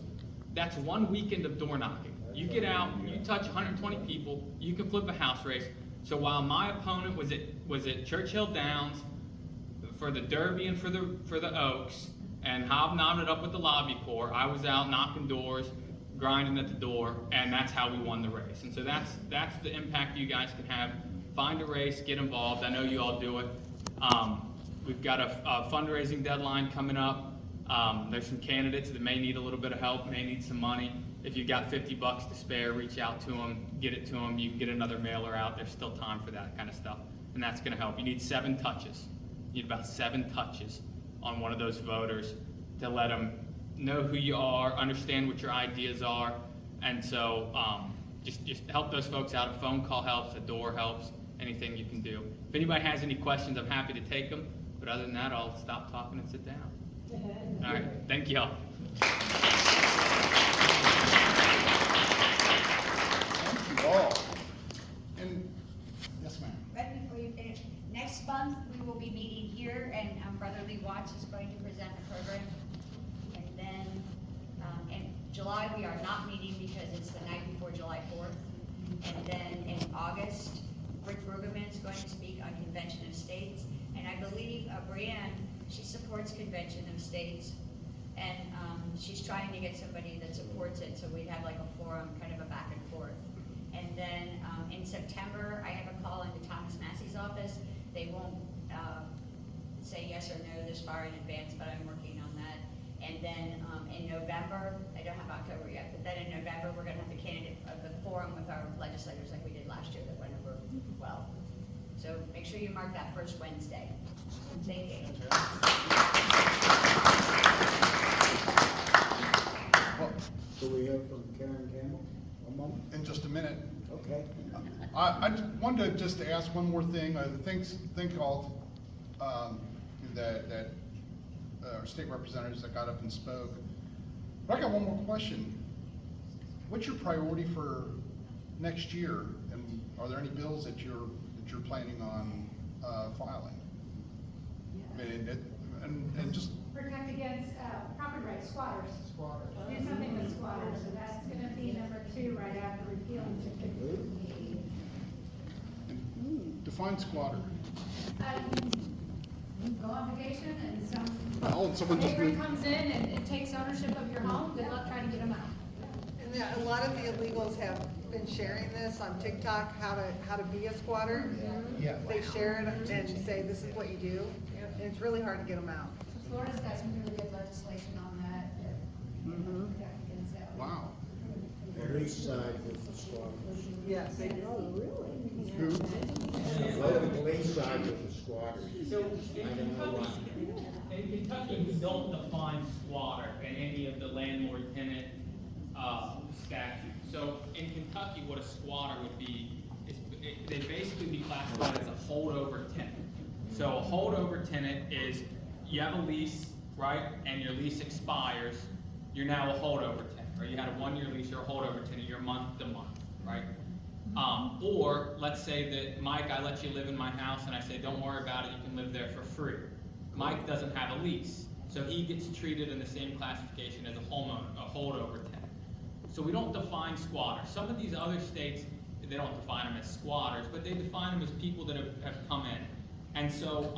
[SPEAKER 7] that's one weekend of door knocking. You get out, you touch 120 people, you can flip a House race. So while my opponent was at Churchill Downs for the Derby and for the Oaks, and hobnobbed it up with the lobby corps, I was out knocking doors, grinding at the door, and that's how we won the race. And so that's the impact you guys can have. Find a race, get involved. I know you all do it. We've got a fundraising deadline coming up. There's some candidates that may need a little bit of help, may need some money. If you've got $50 to spare, reach out to them, get it to them. You can get another mailer out. There's still time for that kind of stuff, and that's going to help. You need 7 touches. You need about 7 touches on one of those voters to let them know who you are, understand what your ideas are, and so just help those folks out. A phone call helps, a door helps, anything you can do. If anybody has any questions, I'm happy to take them, but other than that, I'll stop talking and sit down. All right, thank you all.
[SPEAKER 1] Thank you all. And, yes, ma'am.
[SPEAKER 6] Right before you finish, next month, we will be meeting here, and Brotherly Watts is going to present the program. And then, in July, we are not meeting because it's the night before July 4th. And then in August, Rick Brueggemann is going to speak on Convention of States. And I believe Brianne, she supports Convention of States. And she's trying to get somebody that supports it, so we'd have like a forum, kind of a back and forth. And then in September, I have a call into Thomas Massey's office. They won't say yes or no this far in advance, but I'm working on that. And then in November, I don't have October yet, but then in November, we're gonna have the candidate of the forum with our legislators like we did last year that went over well. So make sure you mark that first Wednesday. Thank you.
[SPEAKER 1] Well,
[SPEAKER 10] Do we hear from Karen Campbell? A moment?
[SPEAKER 1] in just a minute.
[SPEAKER 10] Okay.
[SPEAKER 1] I just wanted to ask one more thing. Think all that our state representatives that got up and spoke. But I got one more question. What's your priority for next year? And are there any bills that you're planning on filing? I mean, and just
[SPEAKER 5] Protect against property rights, squatters. Do something with squatters, so that's gonna be number 2 right after repealing certificate.
[SPEAKER 1] define squatter.
[SPEAKER 5] Go on vacation and
[SPEAKER 1] Oh, and someone just
[SPEAKER 5] neighbor
[SPEAKER 1] moved.
[SPEAKER 5] comes in and takes ownership of your home, good luck trying to get them out.
[SPEAKER 8] And a lot of the illegals have been sharing this on TikTok, how to be a squatter.
[SPEAKER 1] Yeah.
[SPEAKER 8] They share it and say, this is what you do, and it's really hard to get them out.
[SPEAKER 5] Florida's got some really good legislation on that, protect against that.
[SPEAKER 1] Wow.
[SPEAKER 10] The east side with the squatters.
[SPEAKER 8] Yes.
[SPEAKER 10] Go to the east side with the squatters.
[SPEAKER 7] So
[SPEAKER 10] I don't know why.
[SPEAKER 7] in Kentucky, we don't define squatter in any of the landlord tenant statutes. So in Kentucky, what a squatter would be is they basically be classified as a holdover tenant. So a holdover tenant is you have a lease, right, and your lease expires. You're now a holdover tenant, or you had a 1-year lease. You're a holdover tenant. You're month to month, right? Or let's say that Mike, I let you live in my house, and I say, don't worry about it. You can live there for free. Mike doesn't have a lease, so he gets treated in the same classification as a homeowner, a holdover tenant. So we don't define squatters. Some of these other states, they don't define them as squatters, but they define them as people that have come in. And so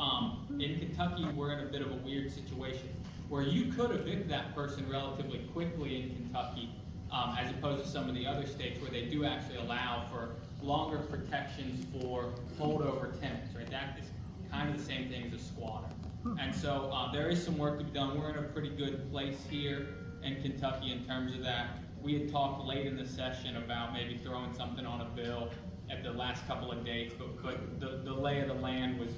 [SPEAKER 7] in Kentucky, we're in a bit of a weird situation where you could evict that person relatively quickly in Kentucky, as opposed to some of the other states where they do actually allow for longer protections for holdover tenants, right? That is kind of the same thing as a squatter. And so there is some work to be done. We're in a pretty good place here in Kentucky in terms of that. We had talked late in the session about maybe throwing something on a bill at the last couple of dates, but the lay of the land was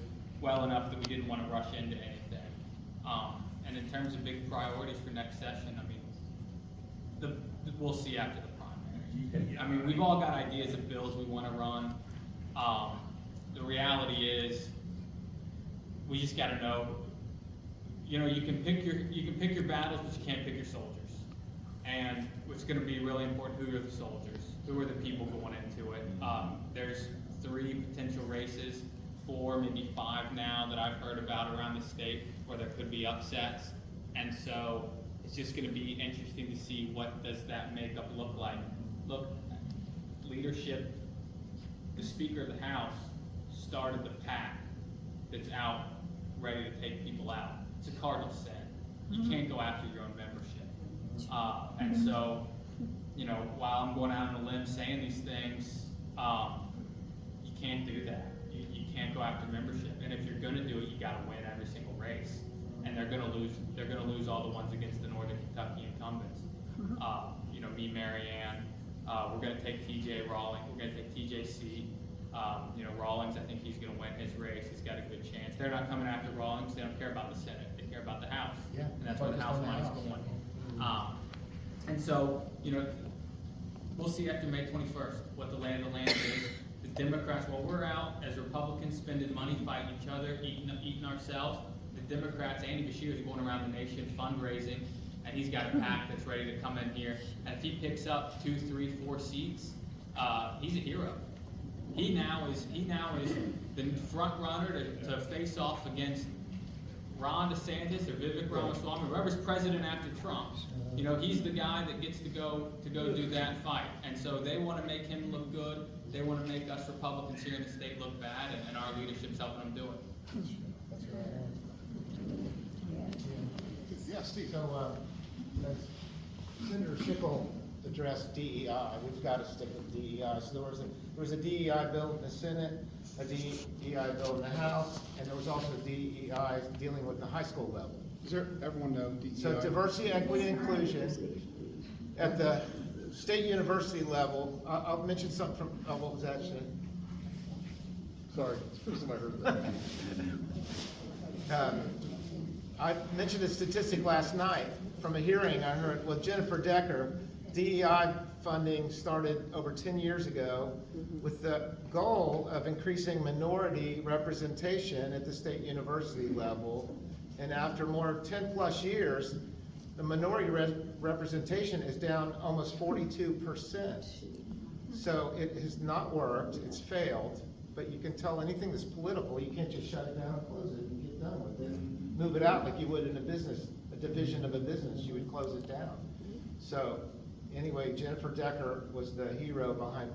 [SPEAKER 7] well enough that we didn't want to rush into anything. And in terms of big priorities for next session, I mean, we'll see after the primary. I mean, we've all got ideas of bills we want to run. The reality is, we just got to know. You know, you can pick your battles, but you can't pick your soldiers. And what's going to be really important: who are the soldiers? Who are the people going into it? There's 3 potential races, 4, maybe 5 now that I've heard about around the state where there could be upsets. And so it's just going to be interesting to see what does that makeup look like. Look, leadership, the Speaker of the House started the pack that's out ready to take people out. It's a cardinal sin. You can't go after your own membership. And so, you know, while I'm going out on a limb saying these things, you can't do that. You can't go after membership. And if you're going to do it, you got to win every single race. And they're going to lose. They're going to lose all the ones against the Northern Kentucky incumbents. You know, me, Marianne. We're going to take T.J. Rawlings. We're going to take T.J.C. You know, Rawlings, I think he's going to win his race. He's got a good chance. They're not coming after Rawlings. They don't care about the Senate. They care about the House.
[SPEAKER 12] Yeah,
[SPEAKER 7] And that's where the House money's going. And so, you know, we'll see after May 21st what the lay of the land is. The Democrats, while we're out as Republicans spending money, fighting each other, eating ourselves, the Democrats, Andy Beshear, is going around the nation fundraising, and he's got a PAC that's ready to come in here. And if he picks up 2, 3, 4 seats, he's a hero. He now is the front runner to face off against Ron DeSantis or Vivek Ramaswamy, whoever's president after Trump. You know, he's the guy that gets to go do that fight. And so they want to make him look good. They want to make us Republicans here in the state look bad, and our leadership's helping them do it.
[SPEAKER 1] Yeah, Steve.
[SPEAKER 4] So, as Senator Schickel addressed DEI, we've got to stick with DEI. So there was a DEI bill in the Senate, a DEI bill in the House, and there was also DEI dealing with the high school level.
[SPEAKER 1] Does everyone know DEI?
[SPEAKER 4] So diversity, equity, and inclusion at the state university level. I'll mention something from, what was that, Shane?
[SPEAKER 1] Sorry, it's the first time I heard that.
[SPEAKER 4] I mentioned a statistic last night from a hearing I heard with Jennifer Decker. DEI funding started over 10 years ago with the goal of increasing minority representation at the state university level. And after more 10+ years, the minority representation is down almost 42%. So it has not worked, it's failed, but you can tell anything that's political, you can't just shut it down and close it and get done with it. Move it out like you would in a business, a division of a business, you would close it down. So anyway, Jennifer Decker was the hero behind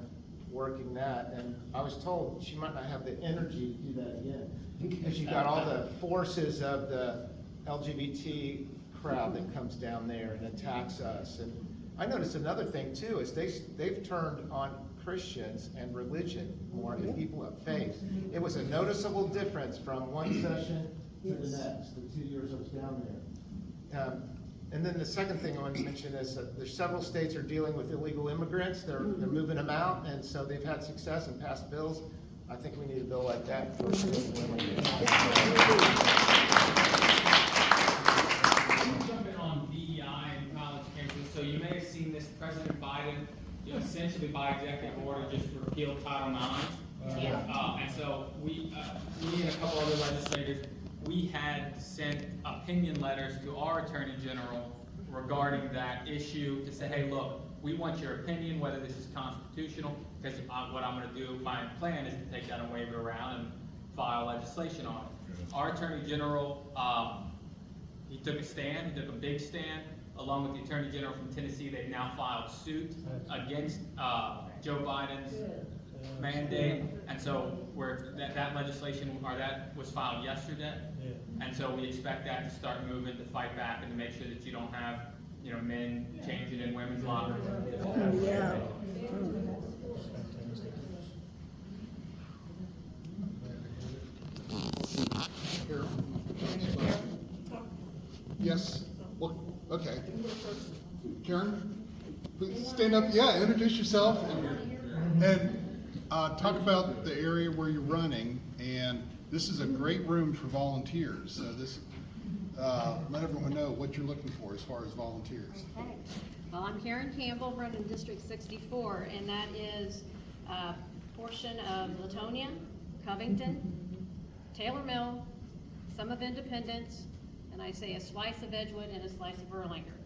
[SPEAKER 4] working that, and I was told she might not have the energy to do that again. Because you got all the forces of the LGBT crowd that comes down there and attacks us. And I noticed another thing too, is they've turned on Christians and religion more and people of faith. It was a noticeable difference from one session to the next, the 2 years I was down there. And then the second thing I want to mention is that there's several states are dealing with illegal immigrants. They're moving them out, and so they've had success and passed bills. I think we need a bill like that for
[SPEAKER 7] Jumping on DEI and college campuses. So you may have seen this, President Biden, you know, essentially by executive order just repealed Title IX. And so we and a couple other legislators, we had sent opinion letters to our Attorney General regarding that issue to say, hey, look, we want your opinion whether this is constitutional, because what I'm going to do, my plan is to take that and wave it around and file legislation on it. Our Attorney General, he took a stand, he took a big stand. along with the Attorney General from Tennessee, they've now filed suit against Joe Biden's mandate. And so that legislation, or that was filed yesterday. And so we expect that to start moving to fight back and to make sure that you don't have, men changing in women's lockers.
[SPEAKER 12] Yeah.
[SPEAKER 1] Here. Yes, well, okay. Karen, please stand up, yeah, introduce yourself and talk about the area where you're running. And this is a great room for volunteers, so let everyone know what you're looking for as far as volunteers.
[SPEAKER 9] Okay. Well, I'm Karen Campbell, running District 64, and that is a portion of Latonia, Covington, Taylor Mill, some of Independence, and I say a slice of Edgewood and a slice of Erlanger.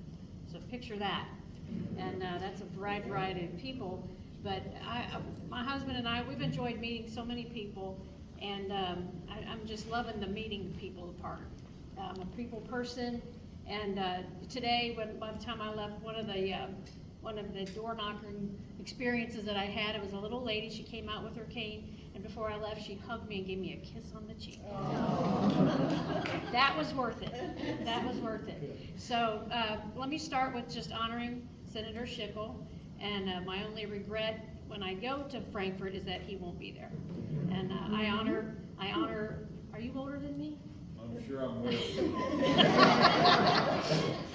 [SPEAKER 9] So picture that. And that's a variety of people. But my husband and I, we've enjoyed meeting so many people, and I'm just loving the meeting the people part. I'm a people person, and today, by the time I left, one of the door knocking experiences that I had, it was a little lady. She came out with her cane, and before I left, she hugged me and gave me a kiss on the cheek. That was worth it. That was worth it. So let me start with just honoring Senator Schickel, and my only regret when I go to Frankfurt is that he won't be there. And I honor. Are you older than me?
[SPEAKER 11] I'm sure I'm way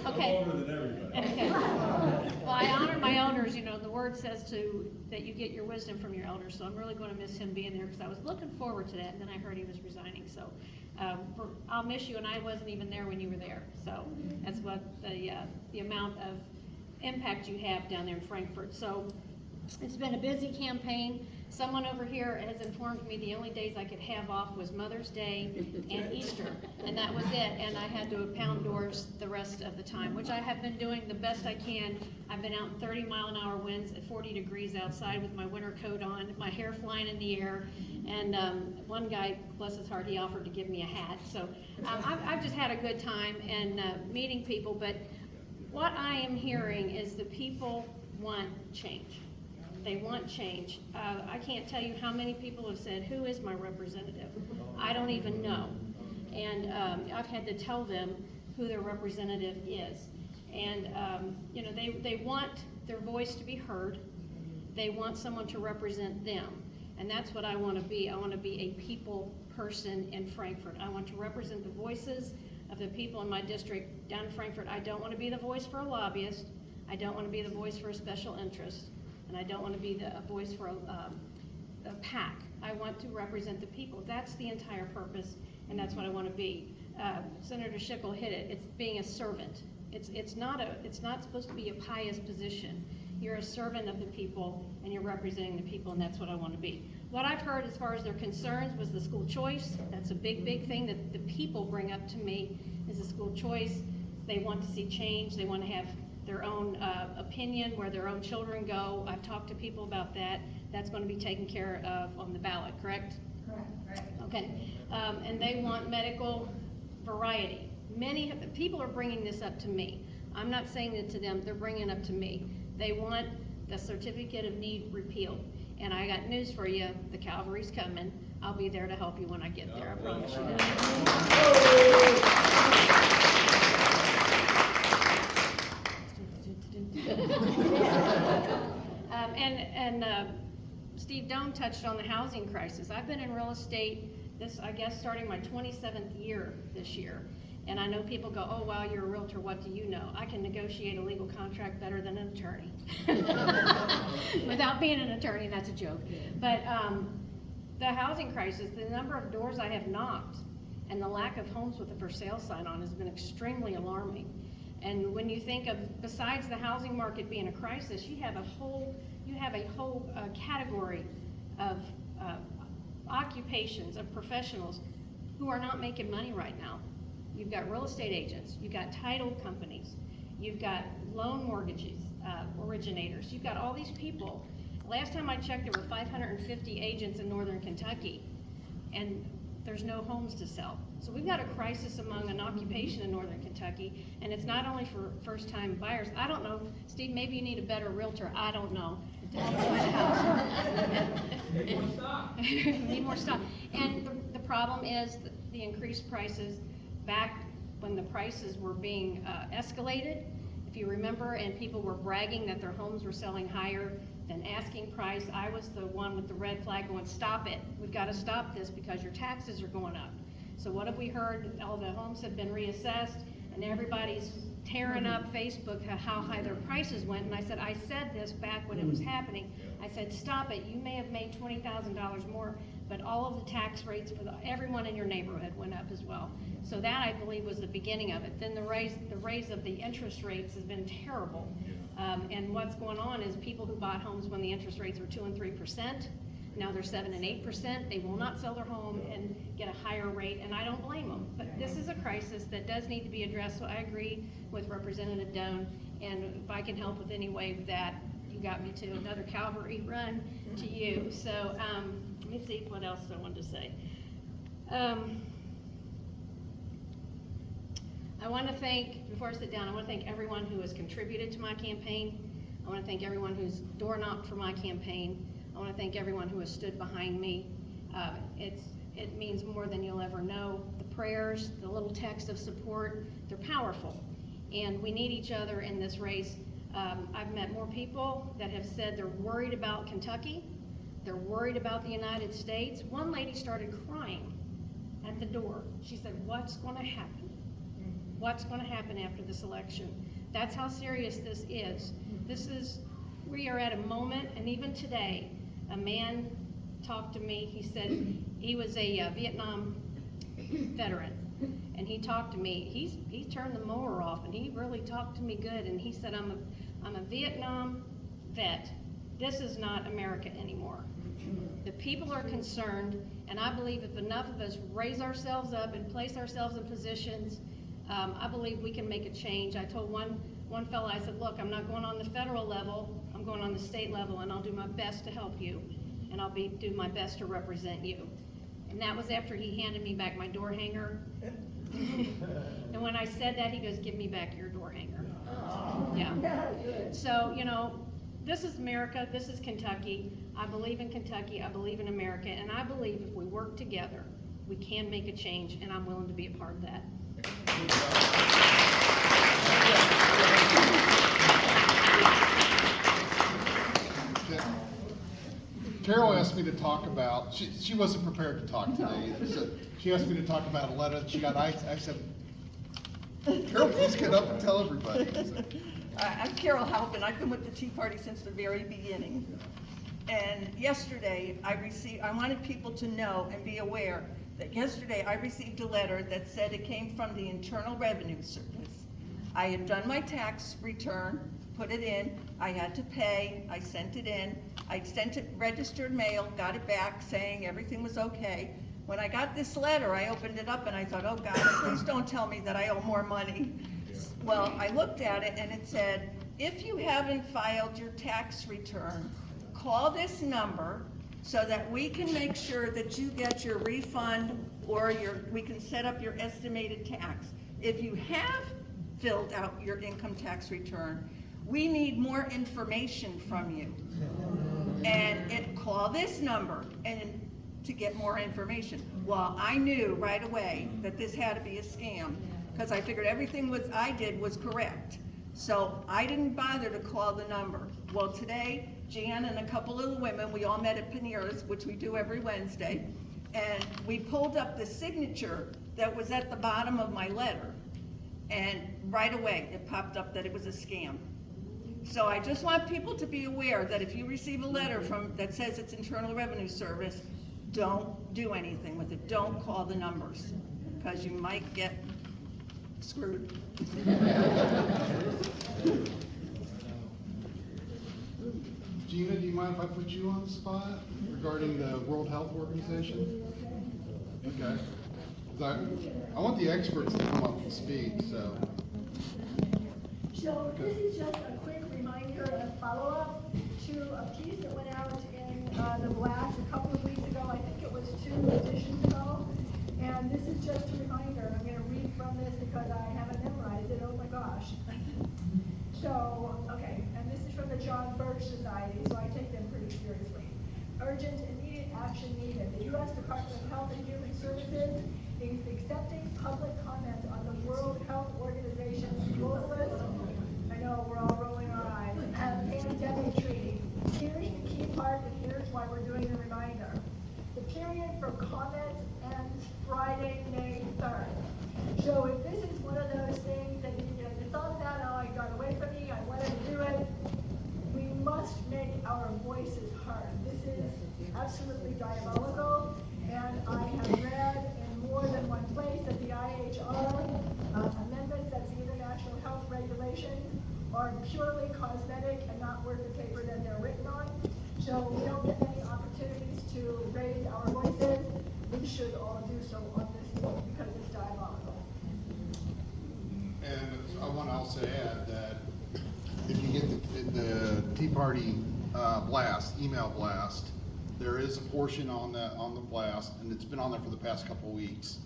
[SPEAKER 9] Okay.
[SPEAKER 11] I'm older than everybody.
[SPEAKER 9] Okay. Well, I honor my elders. The word says that you get your wisdom from your elders. So I'm really going to miss him being there, because I was looking forward to that, and then I heard he was resigning. So I'll miss you, and I wasn't even there when you were there. So that's what the amount of impact you have down there in Frankfurt. So it's been a busy campaign. Someone over here has informed me the only days I could have off was Mother's Day and Easter, and that was it. And I had to pound doors the rest of the time, which I have been doing the best I can. I've been out in 30-mile-an-hour winds at 40 degrees outside with my winter coat on, my hair flying in the air. And one guy, bless his heart, he offered to give me a hat. So I've just had a good time and meeting people. But what I am hearing is the people want change. They want change. I can't tell you how many people have said, who is my representative? I don't even know. And I've had to tell them who their representative is. And they want their voice to be heard. They want someone to represent them. And that's what I want to be. I want to be a people person in Frankfurt. I want to represent the voices of the people in my district down in Frankfurt. I don't want to be the voice for a lobbyist. I don't want to be the voice for a special interest. And I don't want to be a voice for a PAC. I want to represent the people. That's the entire purpose, and that's what I want to be. Senator Schickel hit it. It's being a servant. It's not supposed to be a pious position. You're a servant of the people, and you're representing the people, and that's what I want to be. What I've heard as far as their concerns was the school choice. That's a big thing that the people bring up to me, is the school choice. They want to see change. They want to have their own opinion where their own children go. I've talked to people about that. That's going to be taken care of on the ballot, correct?
[SPEAKER 6] Correct.
[SPEAKER 9] Okay. And they want medical variety. Many people are bringing this up to me. I'm not saying it to them. They're bringing it up to me. They want the certificate of need repealed. And I got news for you. The cavalry's coming. I'll be there to help you when I get there. I promise you that. Steve Doan touched on the housing crisis. I've been in real estate, starting my 27th year this year. And I know people go, oh, wow, you're a realtor, what do you know? I can negotiate a legal contract better than an attorney. Without being an attorney, that's a joke. But the housing crisis, the number of doors I have knocked and the lack of homes with a for sale sign on has been extremely alarming. And when you think of, besides the housing market being a crisis, you have a whole category of occupations, of professionals who are not making money right now. You've got real estate agents, you've got title companies, you've got loan mortgages, originators, you've got all these people. Last time I checked, there were 550 agents in northern Kentucky, and there's no homes to sell. So we've got a crisis among an occupation in northern Kentucky, and it's not only for first-time buyers. I don't know, Steve, maybe you need a better realtor, I don't know.
[SPEAKER 7] Need more stock.
[SPEAKER 9] Need more stock. And the problem is the increased prices back when the prices were being escalated. If you remember, and people were bragging that their homes were selling higher than asking price, I was the one with the red flag going, stop it. We've got to stop this because your taxes are going up. So what have we heard? All the homes have been reassessed and everybody's tearing up Facebook how high their prices went. And I said this back when it was happening. I said, stop it. You may have made $20,000 more, but all of the tax rates for everyone in your neighborhood went up as well. So that, I believe, was the beginning of it. Then the raise of the interest rates has been terrible. And what's going on is people who bought homes when the interest rates were 2% and 3%, now they're 7% and 8%. They will not sell their home and get a higher rate, and I don't blame them. But this is a crisis that does need to be addressed, so I agree with Representative Doan, and if I can help with any way with that, you got me to another cavalry run to you. So let me see what else I wanted to say. I want to thank, before I sit down, I want to thank everyone who has contributed to my campaign. I want to thank everyone who's door knocked for my campaign. I want to thank everyone who has stood behind me. It means more than you'll ever know. The prayers, the little text of support, they're powerful. And we need each other in this race. I've met more people that have said they're worried about Kentucky. They're worried about the United States. One lady started crying at the door. She said, what's going to happen? What's going to happen after this election? That's how serious this is. We are at a moment, and even today, a man talked to me. He said he was a Vietnam veteran, and he talked to me. He turned the mower off, and he really talked to me good, and he said, I'm a Vietnam vet. This is not America anymore. The people are concerned, and I believe if enough of us raise ourselves up and place ourselves in positions, I believe we can make a change. I told one fellow, I said, look, I'm not going on the federal level, I'm going on the state level, and I'll do my best to help you, and I'll do my best to represent you. And that was after he handed me back my door hanger. And when I said that, he goes, give me back your door hanger. Yeah. So, this is America, this is Kentucky. I believe in Kentucky, I believe in America, and I believe if we work together, we can make a change, and I'm willing to be a part of that.
[SPEAKER 1] Carol asked me to talk about, she wasn't prepared to talk today either, so she asked me to talk about a letter that she got. I said, Carol, please get up and tell everybody.
[SPEAKER 12] I'm Carol Halpin. I've been with the Tea Party since the very beginning. And yesterday I wanted people to know and be aware that yesterday I received a letter that said it came from the Internal Revenue Service. I had done my tax return, put it in, I had to pay, I sent it in, I sent it registered mail, got it back saying everything was okay. When I got this letter, I opened it up and I thought, oh God, please don't tell me that I owe more money. Well, I looked at it and it said, if you haven't filed your tax return, call this number so that we can make sure that you get your refund or we can set up your estimated tax. If you have filled out your income tax return, we need more information from you. And call this number and to get more information. Well, I knew right away that this had to be a scam because I figured everything I did was correct. So I didn't bother to call the number. Well, today, Jan and a couple of the women, we all met at Panera's, which we do every Wednesday, and we pulled up the signature that was at the bottom of my letter. And right away, it popped up that it was a scam. So I just want people to be aware that if you receive a letter that says it's Internal Revenue Service, don't do anything with it. Don't call the numbers, because you might get screwed.
[SPEAKER 1] Gina, do you mind if I put you on the spot regarding the World Health Organization? Okay. I want the experts to come up and speak, so.
[SPEAKER 13] So this is just a quick reminder and follow-up to a piece that went out in the blast a couple of weeks ago. I think it was 2 editions ago. And this is just a reminder, and I'm gonna read from this because I haven't memorized it, oh my gosh. So, okay, and this is from the John Birch Society, so I take them pretty seriously. Urgent, immediate action needed. The U.S. Department of Health and Human Services is accepting public comment on the World Health Organization's globalist, I know we're all rolling our eyes, pandemic treaty. Here's the key part, and here's why we're doing the reminder. The period for comment ends Friday, May 3rd. So if this is one of those things that you thought about, oh, it got away from me, I wanted to do it, we must make our voices heard. This is absolutely diabolical, and I have read in more than one place that the IHR amendments, that's the International Health Regulations, are purely cosmetic and not worth the paper that they're written on. So we don't get many opportunities to raise our voices. We should all do so on this board because it's diabolical.
[SPEAKER 1] And I want to also add that if you get the Tea Party blast, email blast, there is a portion on the blast, and it's been on there for the past couple of weeks,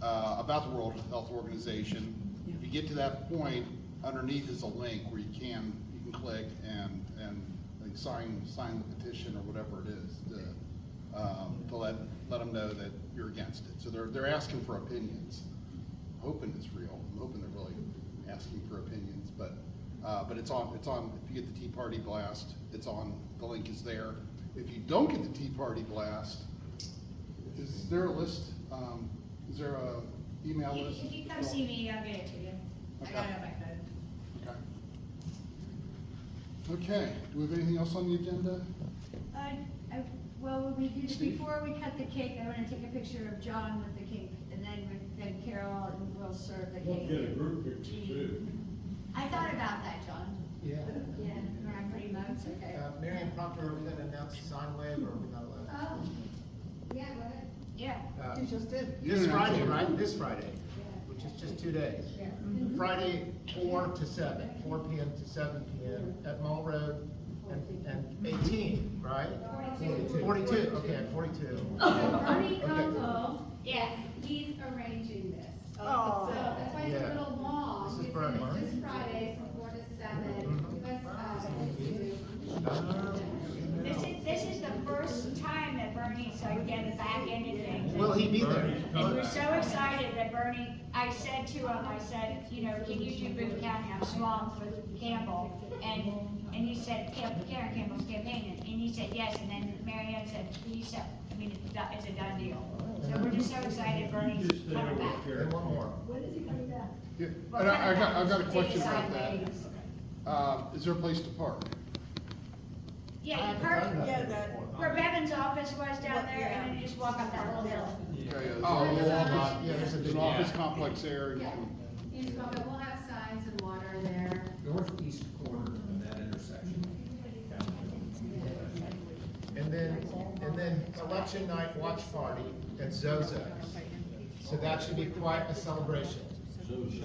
[SPEAKER 1] about the World Health Organization. If you get to that point, underneath is a link where you can click and like sign the petition or whatever it is to let them know that you're against it. So they're asking for opinions. I'm hoping it's real. I'm hoping they're really asking for opinions, but it's on. If you get the Tea Party blast, it's on. The link is there. If you don't get the Tea Party blast, is there a list? Is there a email list?
[SPEAKER 6] If you come see me, I'll get it to you.
[SPEAKER 1] Okay.
[SPEAKER 6] I got it on my phone.
[SPEAKER 1] Okay. Do we have anything else on the agenda?
[SPEAKER 6] Well, when we do,
[SPEAKER 1] Steve?
[SPEAKER 6] before we cut the cake, I want to take a picture of John with the cake, and then Carol will serve the cake.
[SPEAKER 11] We'll get a group picture too.
[SPEAKER 6] I thought about that, John.
[SPEAKER 14] Yeah.
[SPEAKER 6] Yeah, around 3 months, okay.
[SPEAKER 14] Marion Proctor, are we gonna announce the sign wave, or are we not allowed?
[SPEAKER 6] Oh, yeah, go ahead. Yeah.
[SPEAKER 14] You just did.
[SPEAKER 1] You
[SPEAKER 14] This
[SPEAKER 1] didn't announce
[SPEAKER 14] Friday,
[SPEAKER 1] it.
[SPEAKER 14] right? This Friday, which is just 2 days.
[SPEAKER 6] Yeah.
[SPEAKER 14] Friday, 4 to 7, 4 p.m. to 7 p.m. at Mall Road and 18, right? 42, okay, at 42.
[SPEAKER 15] Bernie
[SPEAKER 14] Okay.
[SPEAKER 15] Kunkel,
[SPEAKER 6] Yes.
[SPEAKER 15] he's arranging this.
[SPEAKER 8] Oh.
[SPEAKER 15] So that's why it's
[SPEAKER 14] Yeah.
[SPEAKER 15] a little long.
[SPEAKER 14] This is
[SPEAKER 15] It's
[SPEAKER 14] Bernie.
[SPEAKER 15] this Friday from 4 to 7.
[SPEAKER 6] This is the first time that Bernie's getting back into things.
[SPEAKER 14] Will he be there?
[SPEAKER 6] And we're so excited that Bernie, I said to him, you know, can you do Boone County? I'm swamped with Campbell. And he said, Karen Campbell's campaigning. And he said, yes. And then Mary Ann said, it's a done deal. So we're just so excited Bernie's coming back.
[SPEAKER 14] And one more.
[SPEAKER 13] When is he coming back?
[SPEAKER 1] Yeah.
[SPEAKER 6] Well,
[SPEAKER 1] And I've got a question about
[SPEAKER 6] sideways.
[SPEAKER 1] that. Is there a place to park?
[SPEAKER 6] Yeah, you park, where Bevan's office was down there, and then you just walk up that little hill.
[SPEAKER 1] Okay,
[SPEAKER 14] Oh,
[SPEAKER 1] there's
[SPEAKER 14] yeah, there's a
[SPEAKER 1] an
[SPEAKER 14] big
[SPEAKER 1] office complex there. and you
[SPEAKER 15] Yeah.
[SPEAKER 1] can-
[SPEAKER 15] We'll have signs and water there.
[SPEAKER 16] Northeast corner of that intersection.
[SPEAKER 14] And then election night watch party at Zozo's. So that should be quite a celebration.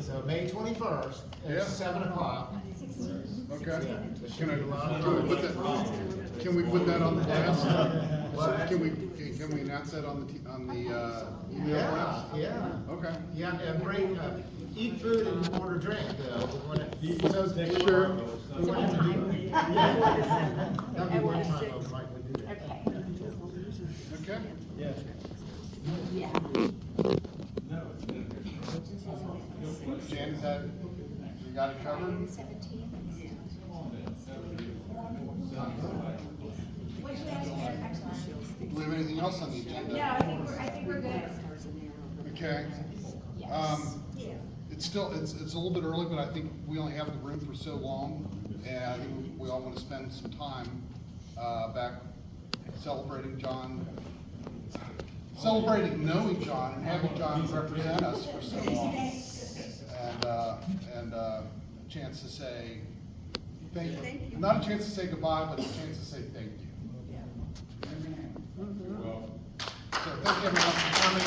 [SPEAKER 14] So May 21st
[SPEAKER 1] Yeah.
[SPEAKER 14] at 7 o'clock.
[SPEAKER 1] Okay. Can we put that on the blast?
[SPEAKER 14] What?
[SPEAKER 1] Can we announce that on the email
[SPEAKER 14] Yeah,
[SPEAKER 1] blast?
[SPEAKER 14] yeah.
[SPEAKER 1] Okay.
[SPEAKER 14] Yeah, and bring, eat food and order drink, though. We want it- so-
[SPEAKER 1] Sure.
[SPEAKER 14] we want it to be- That'd be one time I might do that.
[SPEAKER 1] Okay.
[SPEAKER 14] Yeah.
[SPEAKER 1] Jan, is that, you got it covered? Do we have anything else on the agenda?
[SPEAKER 6] No, I think we're good.
[SPEAKER 1] Okay. It's a little bit early, but I think we only have the room for so long, and I think we all want to spend some time back celebrating John, celebrating knowing John and having John represent us for so long, and a chance to say thank you. Not a chance to say goodbye, but a chance to say thank you. So thank you everyone for coming.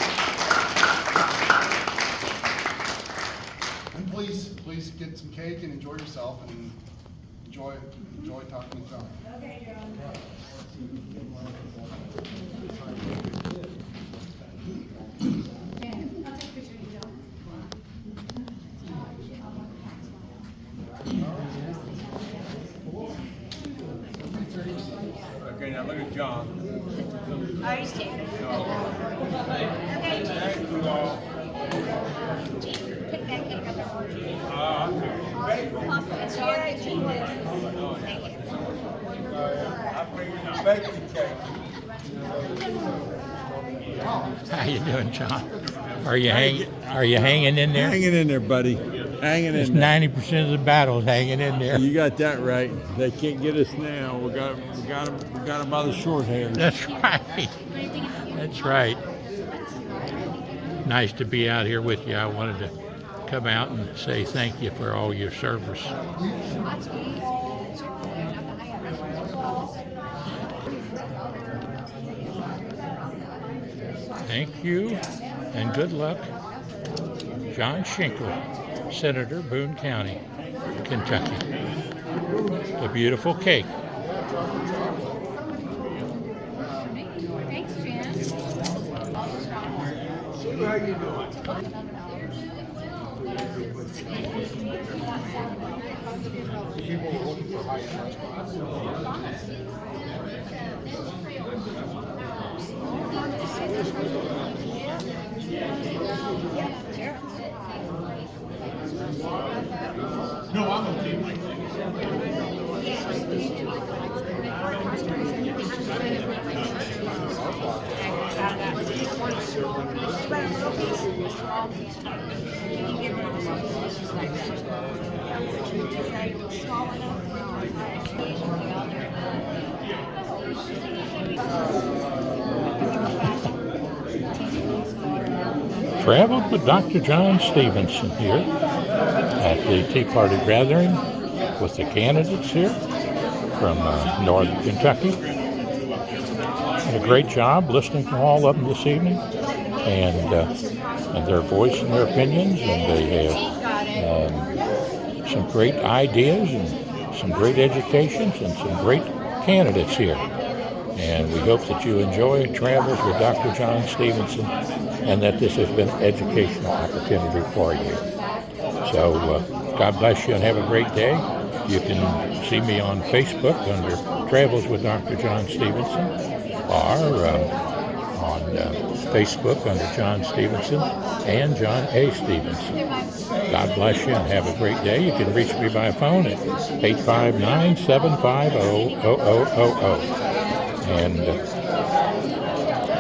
[SPEAKER 1] And please get some cake and enjoy yourself and enjoy talking to John.
[SPEAKER 6] Okay, John.
[SPEAKER 11] look at John.
[SPEAKER 6] Are you standing?
[SPEAKER 11] Thank you all.
[SPEAKER 6] Take that cake up there.
[SPEAKER 11] It's
[SPEAKER 6] Thank you.
[SPEAKER 11] I figured the bacon cake.
[SPEAKER 3] How you doing, John? Are you hanging in there?
[SPEAKER 11] Hanging in there, buddy. Hanging
[SPEAKER 3] It's
[SPEAKER 11] in there.
[SPEAKER 3] 90% of the battle's hanging in there.
[SPEAKER 11] You got that right. They can't get us now. We got them by the short hairs.
[SPEAKER 3] That's right. That's right. Nice to be out here with you. I wanted to come out and say thank you for all your service. Thank you and good luck. John Schickel, Senator, Boone County, Kentucky. The beautiful cake.
[SPEAKER 2] Thanks, Jan.
[SPEAKER 11] How you doing?
[SPEAKER 1] People are looking for high energy. No, I'm okay, Mike.
[SPEAKER 3] Traveled with Dr. John Stephenson here at the Tea Party gathering with the candidates here from northern Kentucky. Had a great job listening to all of them this evening, and their voice and their opinions, and they have some great ideas and some great educations and some great candidates here. And we hope that you enjoy Travels with Dr. John Stephenson and that this has been an educational opportunity for you. So God bless you and have a great day. You can see me on Facebook under Travels with Dr. John Stephenson, or on Facebook under John Stephenson and John A. Stephenson. God bless you and have a great day. You can reach me by phone at 859-750-0000. And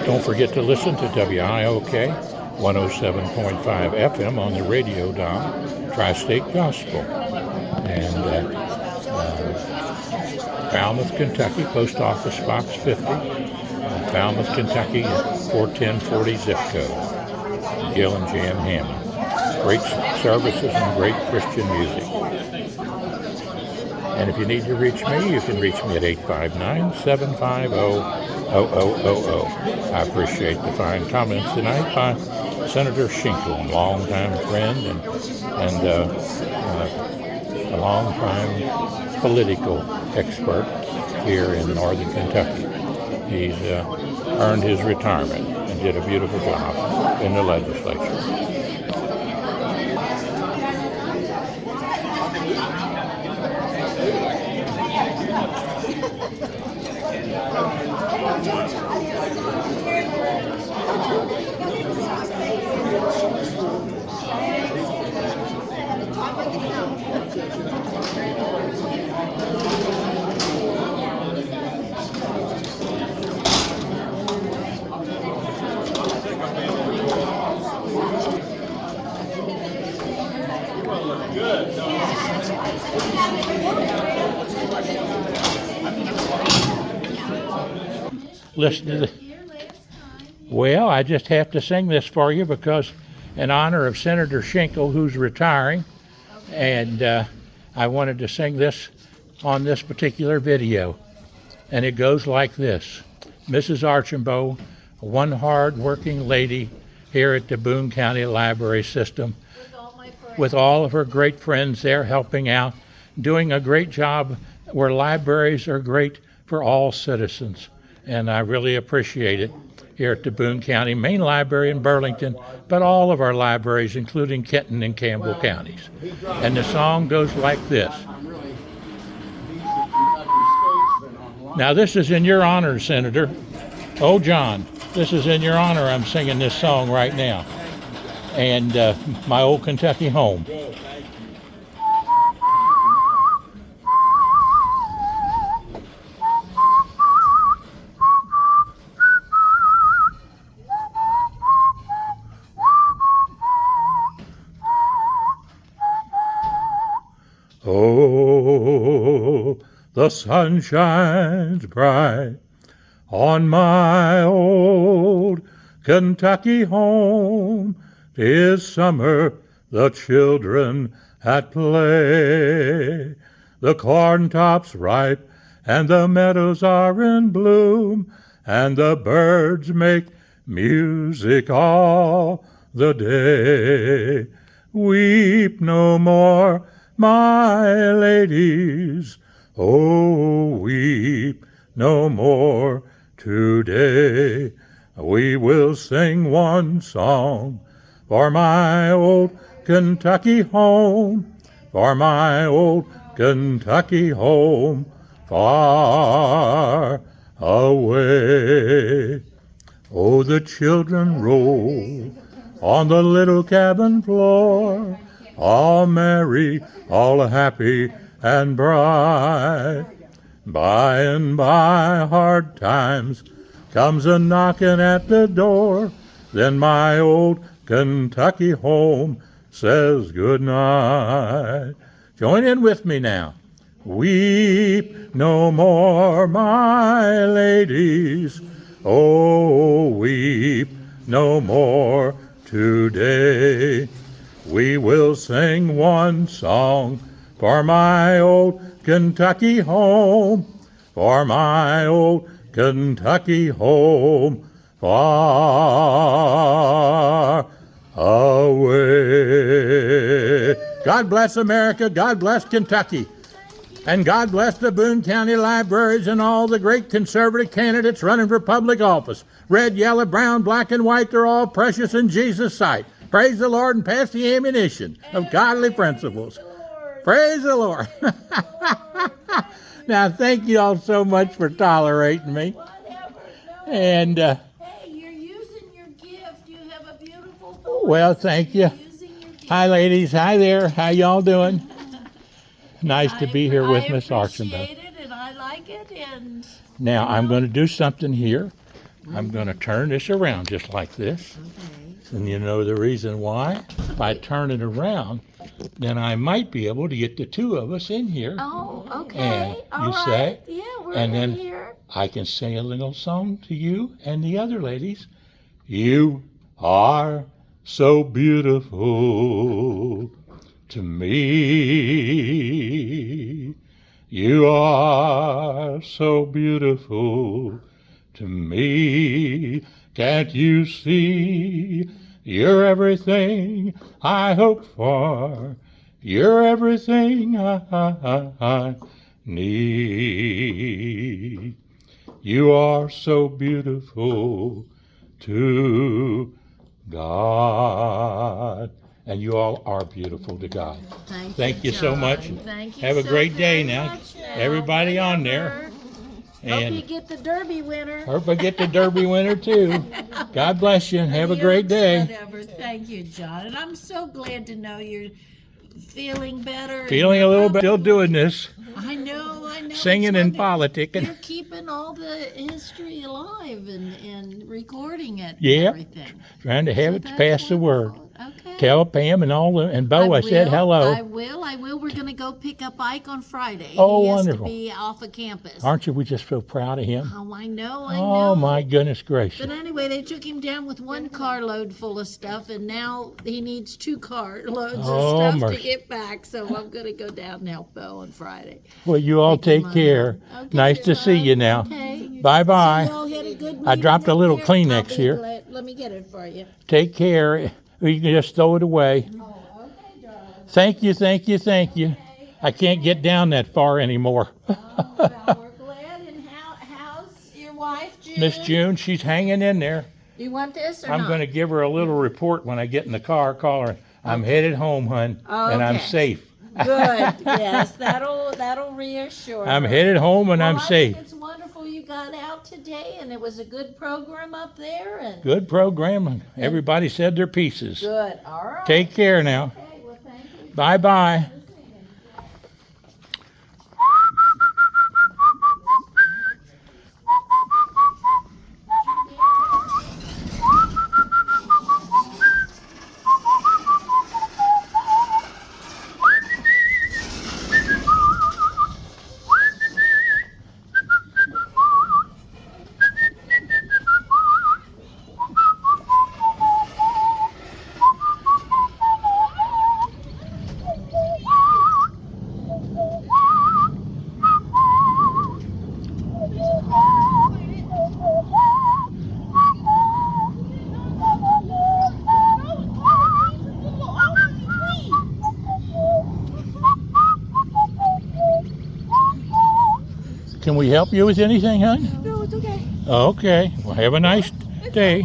[SPEAKER 3] don't forget to listen to WIOK 107.5 FM on the radio dial, Tri-State Gospel. And Falmouth, Kentucky, Post Office Box 50, Falmouth, Kentucky, 41040 zip code. Gil and Jan Hammond. Great services and great Christian music. And if you need to reach me, you can reach me at 859-750-0000. I appreciate the fine comments tonight by Senator Schickel, longtime friend and a longtime political expert here in northern Kentucky. He's earned his retirement and did a beautiful job in the legislature. Listen to the... Well, I just have to sing this for you because in honor of Senator Schickel, who's retiring, and I wanted to sing this on this particular video. And it goes like this. Mrs. Archambault, one hard-working lady here at the Boone County Library System, with all of her great friends there helping out, doing a great job where libraries are great for all citizens. And I really appreciate it here at the Boone County Main Library in Burlington, but all of our libraries, including Kenton and Campbell counties. And the song goes like this. Now this is in your honor, Senator. Oh, John, this is in your honor. I'm singing this song right now. And my old Kentucky home. Oh, the sun shines bright on my old Kentucky home. 'Tis summer, the children at play. The corn tops ripe and the meadows are in bloom, and the birds make music all the day. Weep no more, my ladies, oh, weep no more today. We will sing one song for my old Kentucky home, for my old Kentucky home, far away. Oh, the children roll on the little cabin floor, all merry, all happy and bright. By and by hard times comes a knocking at the door, then my old Kentucky home says good night. Join in with me now. Weep no more, my ladies, oh, weep no more today. We will sing one song for my old Kentucky home, for my old Kentucky home, far away. God bless America, God bless Kentucky, and God bless the Boone County Libraries and all the great conservative candidates running for public office. Red, yellow, brown, black, and white, they're all precious in Jesus' sight. Praise the Lord and pass the ammunition of godly principles. Praise the Lord. Now, thank you all so much for tolerating me. And,
[SPEAKER 9] Hey, you're using your gift. You have a beautiful voice.
[SPEAKER 3] well, thank you. Hi, ladies. Hi there. How y'all doing? Nice to be here with Miss Archambault.
[SPEAKER 9] I appreciate it, and I like it, and...
[SPEAKER 3] Now, I'm going to do something here. I'm going to turn this around just like this. And you know the reason why? If I turn it around, then I might be able to get the two of us in here.
[SPEAKER 9] Oh, okay.
[SPEAKER 3] And
[SPEAKER 9] All
[SPEAKER 3] you
[SPEAKER 9] right.
[SPEAKER 3] say,
[SPEAKER 9] Yeah, we're
[SPEAKER 3] and then
[SPEAKER 9] in here.
[SPEAKER 3] I can sing a little song to you and the other ladies. You are so beautiful to me. You are so beautiful to me. Can't you see? You're everything I hope for. You're everything I need. You are so beautiful to God. And you all are beautiful to God. Thank you so much.
[SPEAKER 9] Thank you.
[SPEAKER 3] Have a
[SPEAKER 9] so
[SPEAKER 3] great day
[SPEAKER 9] very
[SPEAKER 3] now.
[SPEAKER 9] much now.
[SPEAKER 3] Everybody on there.
[SPEAKER 9] Whatever. Hope
[SPEAKER 3] And
[SPEAKER 9] you get the Derby winner.
[SPEAKER 3] hope I get the Derby winner too. God bless you and have a great day.
[SPEAKER 9] Whatever. Thank you, John. And I'm so glad to know you're feeling better. and
[SPEAKER 3] Feeling a
[SPEAKER 9] you're
[SPEAKER 3] little
[SPEAKER 9] up-
[SPEAKER 3] bit, still doing this,
[SPEAKER 9] I know.
[SPEAKER 3] singing
[SPEAKER 9] It's
[SPEAKER 3] and
[SPEAKER 9] wonderful.
[SPEAKER 3] politicking.
[SPEAKER 9] You're keeping all the history alive and recording it.
[SPEAKER 3] Yeah,
[SPEAKER 9] And everything.
[SPEAKER 3] trying to have it to
[SPEAKER 9] that's
[SPEAKER 3] pass the word.
[SPEAKER 9] Okay.
[SPEAKER 3] Tell Pam and all the, and Bo I said hello.
[SPEAKER 9] I will. We're going to go pick up Ike on Friday.
[SPEAKER 3] Oh,
[SPEAKER 9] he has
[SPEAKER 3] wonderful.
[SPEAKER 9] to be off of campus.
[SPEAKER 3] Aren't you? We just feel proud of him.
[SPEAKER 9] Oh, I know. I
[SPEAKER 3] Oh
[SPEAKER 9] know.
[SPEAKER 3] my goodness gracious.
[SPEAKER 9] But anyway, they took him down with one carload full of stuff, and now he needs 2 carloads
[SPEAKER 3] Oh,
[SPEAKER 9] of stuff
[SPEAKER 3] mercy.
[SPEAKER 9] to get back. So I'm going to go down and help Bo on Friday.
[SPEAKER 3] Well, you all take care.
[SPEAKER 9] Okay,
[SPEAKER 3] Nice to see you now.
[SPEAKER 9] Okay.
[SPEAKER 3] Bye
[SPEAKER 9] So
[SPEAKER 3] bye.
[SPEAKER 9] y'all had a good
[SPEAKER 3] I
[SPEAKER 9] meeting
[SPEAKER 3] dropped a
[SPEAKER 9] up
[SPEAKER 3] little
[SPEAKER 9] there?
[SPEAKER 3] Kleenex
[SPEAKER 9] I'll be
[SPEAKER 3] here.
[SPEAKER 9] glad- Let me get it for you.
[SPEAKER 3] Take care. You can just throw it away. Thank you, thank you, thank you. I can't get down that far anymore.
[SPEAKER 9] Well, we're glad. And how's your wife, June?
[SPEAKER 3] Miss June, she's hanging in there.
[SPEAKER 9] You want this or
[SPEAKER 3] I'm
[SPEAKER 9] not?
[SPEAKER 3] going to give her a little report when I get in the car. Call her. I'm headed home, hun, and I'm
[SPEAKER 9] Okay.
[SPEAKER 3] safe.
[SPEAKER 9] Good. Yes, that'll reassure.
[SPEAKER 3] I'm
[SPEAKER 9] her.
[SPEAKER 3] headed home and
[SPEAKER 9] Well,
[SPEAKER 3] I'm
[SPEAKER 9] I
[SPEAKER 3] safe.
[SPEAKER 9] think it's wonderful
[SPEAKER 17] got out today, and it was a good program up there, and.
[SPEAKER 3] Good program. Everybody said their pieces.
[SPEAKER 17] Good, all right.
[SPEAKER 3] Take care now.
[SPEAKER 17] Okay, well, thank you.
[SPEAKER 3] Bye-bye. Can we help you with anything, hon?
[SPEAKER 13] No, it's okay.
[SPEAKER 3] Okay. Well, have a nice day.